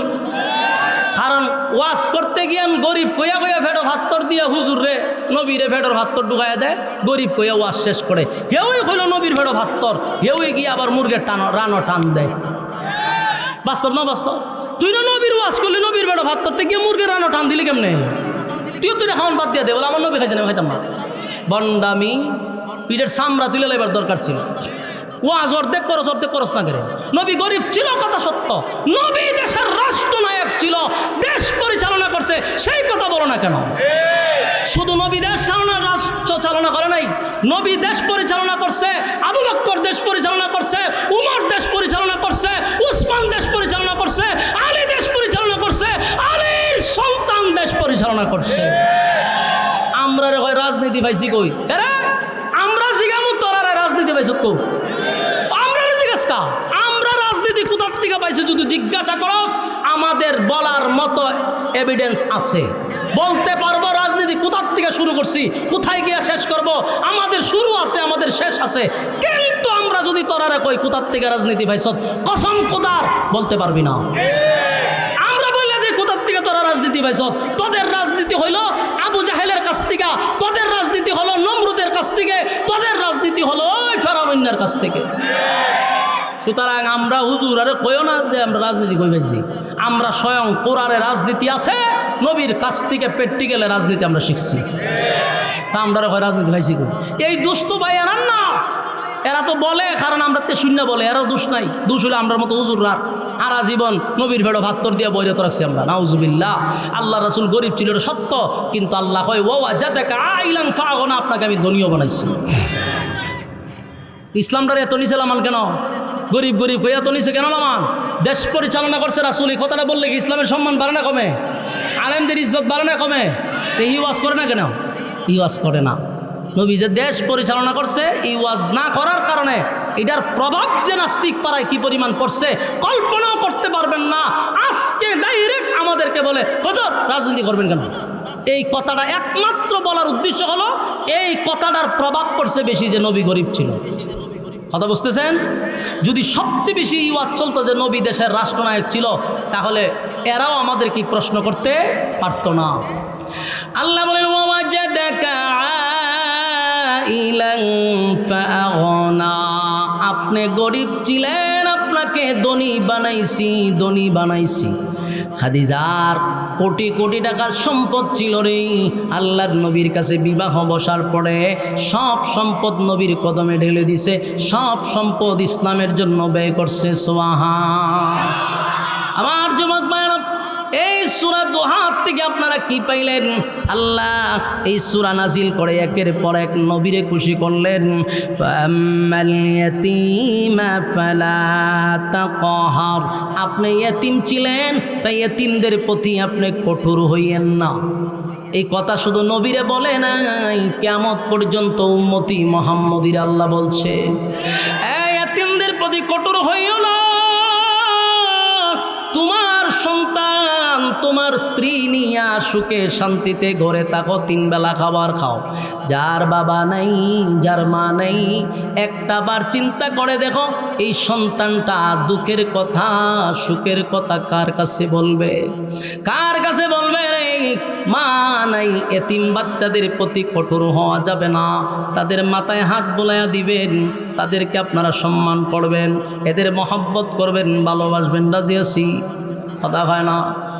কারণ ওয়াজ করতে গিয়ে গরিব কইয়া কইয়া ফেডো ভাত্তর দিয়ে হুজুর রে নবীরে ফেডোর ভাত্তর ঢুকাইয়া দেয়, গরিব কইয়া ওয়াজ শেষ করে। হেউই হইল নবীর ফেডো ভাত্তর, হেউই গিয়ে আবার মুরগের রানো টান দেয়। বাস্তব না বাস্তব? তুই না নবীর ওয়াজ করলি, নবীর ফেডো ভাত্তরতে গিয়ে মুরগের রানো টান দিলি কেমনে? তুই খাওয়ান বাদ দিয়ে দে, বলে আমার নবী খাইছে না, খাইতাম না। বন্ডামি, পিঠের সামরা তুলে লাইবার দরকার ছিল। ওয়াজ অর্ধেক করস না করে। নবী গরিব ছিল কথা সত্য, নবী দেশের রাষ্ট্রনায়ক ছিল, দেশ পরিচালনা করছে, সেই কথা বলো না কেন? শুধু নবী দেশ রাষ্ট্র চালনা করে নাই, নবী দেশ পরিচালনা করছে, আবু বকর দেশ পরিচালনা করছে, উমর দেশ পরিচালনা করছে, উসমান দেশ পরিচালনা করছে, আলী দেশ পরিচালনা করছে, আলীর সন্তান দেশ পরিচালনা করছে। আমরা রাজনীতি পাইছি কই? আমরা জিগামু তোরা রাজনীতি পাইছ কই? আমরা জিজ্ঞাস কা আমরা রাজনীতি কোথার থেকে পাইছি? যদি জিজ্ঞাসা করস আমাদের বলার মতো এভিডেন্স আছে, বলতে পারবো রাজনীতি কোথার থেকে শুরু করছি, কোথায় গিয়ে শেষ করব। আমাদের শুরু আছে, আমাদের শেষ আছে। কিন্তু আমরা যদি তোরারে কই কোথার থেকে রাজনীতি পাইছ, কসম খোদার বলতে পারবি না। পাইছ, তোদের রাজনীতি হইল আবু জাহেলের কাছ থেকে, তোদের রাজনীতি হলো নমরুদের কাছ থেকে, তোদের রাজনীতি হলো ওই ফেরাউনের কাছ থেকে। সুতরাং আমরা হুজুর আরে কইও না যে আমরা রাজনীতি কই পাইছি, আমরা স্বয়ং কোরআনে রাজনীতি আছে, নবীর কাছ থেকে প্র্যাকটিক্যালে রাজনীতি আমরা শিখছি। তা আমরা রাজনীতি পাইছি কই? এই দুষ্ট ভাই এরান না, এরা তো বলে কারণ আমরা তে শূন্য বলে, এরাও দোষ নাই। দোষ হলে আমরার মতো হুজুররা আর আজীবন নবীর ভেড়ো ভাত্তর দিয়ে বৈরত রাখছি আমরা, নাউজুবিল্লাহ। আল্লাহ রাসূল গরিব ছিল এটা সত্য, কিন্তু আল্লাহ কয় ওয়া জাদাকা আইলান ফাগনা, আপনাকে আমি ধনীও বানাইছি। ইসলামটার এত নিচে লামান কেন? গরিব গরিব হয়ে এত নিচে কেন লামান? দেশ পরিচালনা করছে রাসূল, এই কথাটা বললে কি ইসলামের সম্মান বাড়ে না কমে? আলেমদের ইজ্জত বাড়ে না কমে? তো ই ওয়াজ করে না কেন? ই ওয়াজ করে না। নবী যে দেশ পরিচালনা করছে, ই ওয়াজ না করার কারণে এটার প্রভাব যে নাস্তিক পাড়ায় কি পরিমাণ পড়ছে কল্পনাও করতে পারবেন না। আজকে ডাইরেক্ট আমাদেরকে বলে হুজুর রাজনীতি করবেন কেন? এই কথাটা একমাত্র বলার উদ্দেশ্য হলো এই কথাটার প্রভাব পড়ছে বেশি যে নবী গরিব ছিল। কথা বুঝতেছেন? যদি সবচেয়ে বেশি ওয়াজ চলতো যে নবী দেশের রাষ্ট্রনায়ক ছিল, তাহলে এরাও আমাদের কি প্রশ্ন করতে পারতো না। আল্লাহ বলেন ওয়াজাদাকা আইলান ফাগনা, আপনি গরিব ছিলেন, আপনাকে ধনী বানাইছি, ধনী বানাইছি। খাদিজার কোটি কোটি টাকার সম্পদ ছিল রে। আল্লাহর নবীর কাছে বিবাহ বসার পরে সব সম্পদ নবীর কদমে ঢেলে দিছে, সব সম্পদ ইসলামের জন্য ব্যয় করছে। সুবহান। আমার যুবক ভাইরা, এই সূরা দোহা থেকে আপনারা কি পাইলেন? আল্লাহ এই সূরা নাজিল করে একের পর এক নবীরে খুশি করলেন। ফাম্মাল ইয়াতীমা ফালা তাকহার, আপনি ইয়াতীম ছিলেন, তাই ইয়াতীমদের প্রতি আপনি কঠোর হইয়েন না। এই কথা শুধু নবীরে বলে নাই, কিয়ামত পর্যন্ত উম্মতি মুহাম্মদীর আল্লাহ বলছে এই ইয়াতীমদের প্রতি কঠোর হইও না। তোমার সন্তান, তোমার স্ত্রী নিয়া সুখে শান্তিতে ঘরে থাকো, 3 বেলা খাবার খাও। যার বাবা নাই, যার মা নাই, একটা বার চিন্তা করে দেখো এই সন্তানটা দুঃখের কথা সুখের কথা কার কাছে বলবে? কার কাছে বলবে রে? মা নাই। এতিম বাচ্চাদের প্রতি কঠোর হওয়া যাবে না, তাদের মাথায় হাত বোলাইয়া দিবেন, তাদেরকে আপনারা সম্মান করবেন, এদের মহব্বত করবেন, ভালোবাসবেন। রাজি আছি? কথা হয় না?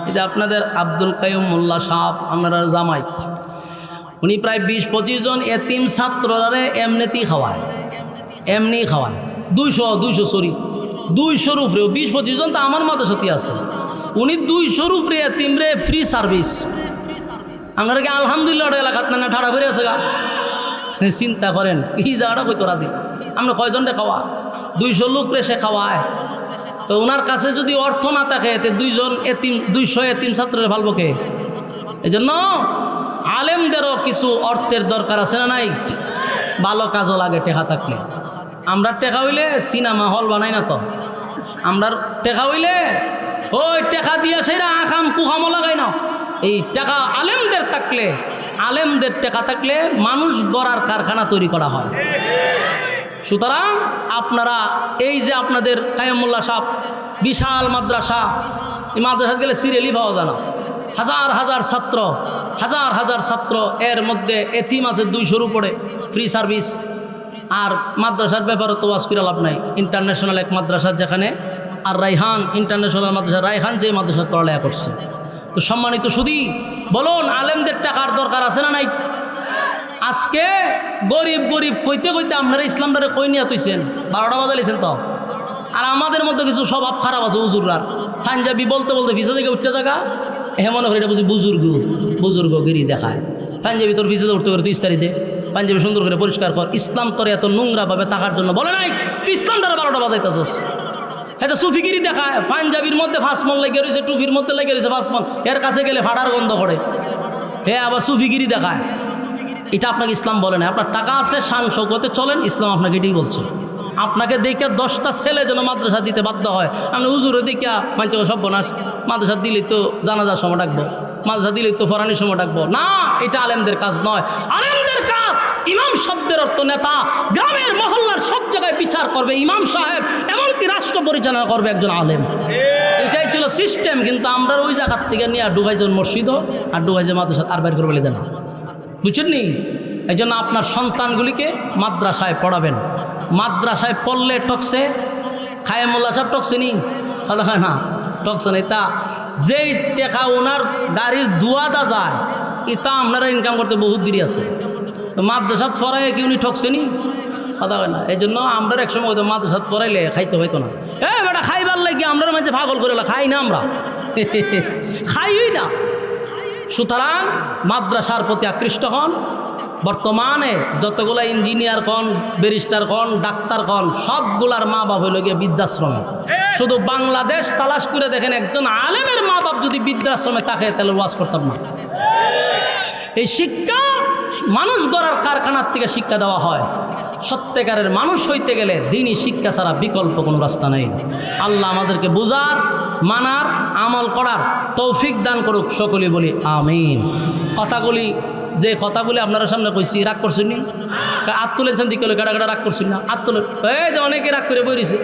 এই যে আপনাদের আব্দুল কাইয়ুম মোল্লা সাহেব, আপনারা জামাই, উনি প্রায় 20-25 জন এতিম ছাত্ররা এমনিতেই খাওয়ায়, এমনি খাওয়ায়। 200 উপরেও 20-25 জন তো আমার মাদ্রাসাতে আছে। উনি 200 উপরে এতিমরে ফ্রি সার্ভিস। আপনারা কি আলহামদুলিল্লাহ এলাকাত না ঠাড়া বেড়ে আছে গা? চিন্তা করেন এই জায়গাটা কইতো রাজি। আমরা কয়জনটা খাওয়া? 200 লোক সে খাওয়ায়। তো ওনার কাছে যদি অর্থ না থাকে, 200 এতিম ছাত্রের ভালবো কে? এই জন্য আলেমদেরও কিছু অর্থের দরকার আছে না নাই? ভালো কাজও লাগে টেকা থাকলে। আমরা টেকা হইলে সিনেমা হল বানাই না তো, আমরা টেকা হইলে ওই টেকা দিয়ে সেরা আখাম কুহামো লাগাই না। এই টাকা আলেমদের থাকলে, আলেমদের টেকা থাকলে মানুষ গড়ার কারখানা তৈরি করা হয়। সুতরাং আপনারা এই যে আপনাদের কাইয়ুমুল্লাহ সাহেব বিশাল মাদ্রাসা, এই মাদ্রাসা গেলে সিরিয়ালি পাওয়া যায় না। হাজার হাজার ছাত্র, এর মধ্যে এতিম আছে 200-র উপরে, ফ্রি সার্ভিস। আর মাদ্রাসার ব্যাপারে তো ওয়াজ করে লাভ নাই। ইন্টারন্যাশনাল এক মাদ্রাসা, যেখানে আর রাইহান ইন্টারন্যাশনাল মাদ্রাসা, রাইহান যে মাদ্রাসা পড়ালেখা করছে। তো সম্মানিত সুধী, বলুন আলেমদের টাকার দরকার আছে না নাই? আজকে গরিব কইতে কইতে আপনারা ইসলামটারে কই নিয়ে তুইছেন, 12টা বাজাইছেন তো। আর আমাদের মধ্যে কিছু স্বভাব খারাপ আছে হুজুররার, পাঞ্জাবি বলতে ফিসে থেকে উঠতে জায়গা মনে করি এটা বুঝি বুজুর্গ গিরি দেখায়। পাঞ্জাবি তোর ফিসে উঠতে করে তুই ইস্তারিতে পাঞ্জাবি সুন্দর করে পরিষ্কার কর। ইসলাম তোর এত নোংরাভাবে থাকার জন্য বলে নাই, তুই ইসলামটারে 12টা বাজাইতেছস। এটা সুফিগিরি দেখায়, পাঞ্জাবির মধ্যে ফাঁসমন লেগে রয়েছে, টুপির মধ্যে লেগে রয়েছে ফাঁসমন, এর কাছে গেলে ফাটার গন্ধ করে। আবার সুফিগিরি দেখায়। এটা আপনাকে ইসলাম বলে না। আপনার টাকা আছে, শান শৌকতে চলেন, ইসলাম আপনাকে এটাই বলছে। আপনাকে দেখে 10টা ছেলে যেন মাদ্রাসা দিতে বাধ্য হয়। আপনি হুজুরে দেখিয়া মানতে সর্বনাশ, মাদ্রাসা দিলেই তো জানাজার সময় ডাকবো, মাদ্রাসা দিলেই তো ফরানির সময় ডাকবো না। এটা আলেমদের কাজ নয়। আলেমদের কাজ ইমাম শব্দের অর্থ নেতা, গ্রামের মহল্লার সব জায়গায় বিচার করবে ইমাম সাহেব, এমনকি রাষ্ট্র পরিচালনা করবে একজন আলেম। এটাই ছিল সিস্টেম, কিন্তু আমরা ওই জায়গার থেকে নিয়ে ডুবাইছে মসজিদ আর ডুবাইছে মাদ্রাসা আর বাইর করে বলে দেন, বুঝছেন নি? এই জন্য আপনার সন্তানগুলিকে মাদ্রাসায় পড়াবেন। মাদ্রাসায় পড়লে টকছে, খায় মোল্লা সাহেব টকছে নি? কথা হয় না, টকছে না। তা যেই টেকা ওনার গাড়ির দুয়াদা যায়, এটা আপনারা ইনকাম করতে বহুত দেরি আছে। তো মাদ্রাসাত পড়াইয়ে কি উনি ঠকছে নি? কথা হয় না। এই জন্য আমরা একসময় হয়তো মাদ্রাসাত পড়াইলে খাইতে হইতো না। বেটা খাইবার লাগে আমরা মাঝে পাগল করে খাই না, আমরা খাইই না। সুতরাং মাদ্রাসার প্রতি আকৃষ্ট হন। বর্তমানে যতগুলা ইঞ্জিনিয়ার কন, ব্যারিস্টার কন, ডাক্তার কন, সবগুলার মা বাপ হইল গিয়ে বৃদ্ধাশ্রমে। শুধু বাংলাদেশ তালাশ করে দেখেন, একজন আলেমের মা বাপ যদি বৃদ্ধাশ্রমে থাকে তাহলে ওয়াজ করতাম না। এই শিক্ষা মানুষ গড়ার কারখানার থেকে শিক্ষা দেওয়া হয়। সত্যিকারের মানুষ হইতে গেলে দ্বীনি শিক্ষা ছাড়া বিকল্প কোনো রাস্তা নেই। আল্লাহ আমাদেরকে বুঝার, মানার, আমল করার তৌফিক দান করুক, সকলে বলি আমিন। কথাগুলি আপনারা সামনে কইছি, রাগ করছেন নি? হাত তুলেছেন দিকে কাটা কাটা রাগ করছেন না? হাত তুলে এই যে অনেকে রাগ করে বইছে।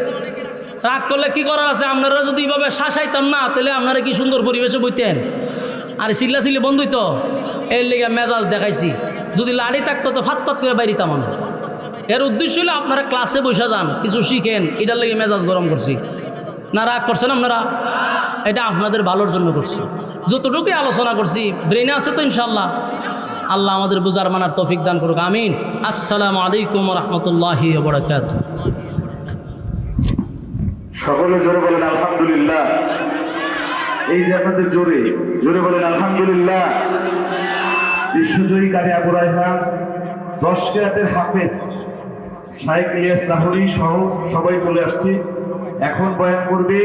রাগ করলে কি করার আছে? আপনারা যদি এইভাবে শাসাইতাম না, তাহলে আপনারা কি সুন্দর পরিবেশে বইতেন। আর চিল্লা বন্ধ হইতো। এর লেগে মেজাজ দেখাইছি। যদি লাড়ি থাকতো তো ফাত করে বাইরিতাম আমরা। এর উদ্দেশ্য হলো আপনারা ক্লাসে বসে যান, কিছু শিখেন। এটার লেগে মেজাজ গরম করছি না? রাগ করছেন আপনারা? এটা আপনাদের ভালোর জন্য করছি। যতটুকুই আলোচনা করছি ব্রেনে আছে তো ইনশাল্লাহ। আল্লাহ আমাদের বুঝার মানার তৌফিক দান করুক, আমিন। আসসালামু আলাইকুম ওয়া রাহমাতুল্লাহি ওয়া বারাকাতুহু। সকলে জোরে বলেন আলহামদুলিল্লাহ। এই যে আপনাদের জোরে জোরে বলেন আলহামদুলিল্লাহ। বিশ্বজয়ী কারি আবু রায়হান 10 কেরাতের হাফেজ শাইখ ইলিয়াস লাহোরী সহ সবাই চলে আসছে। এখন বয়ান করবে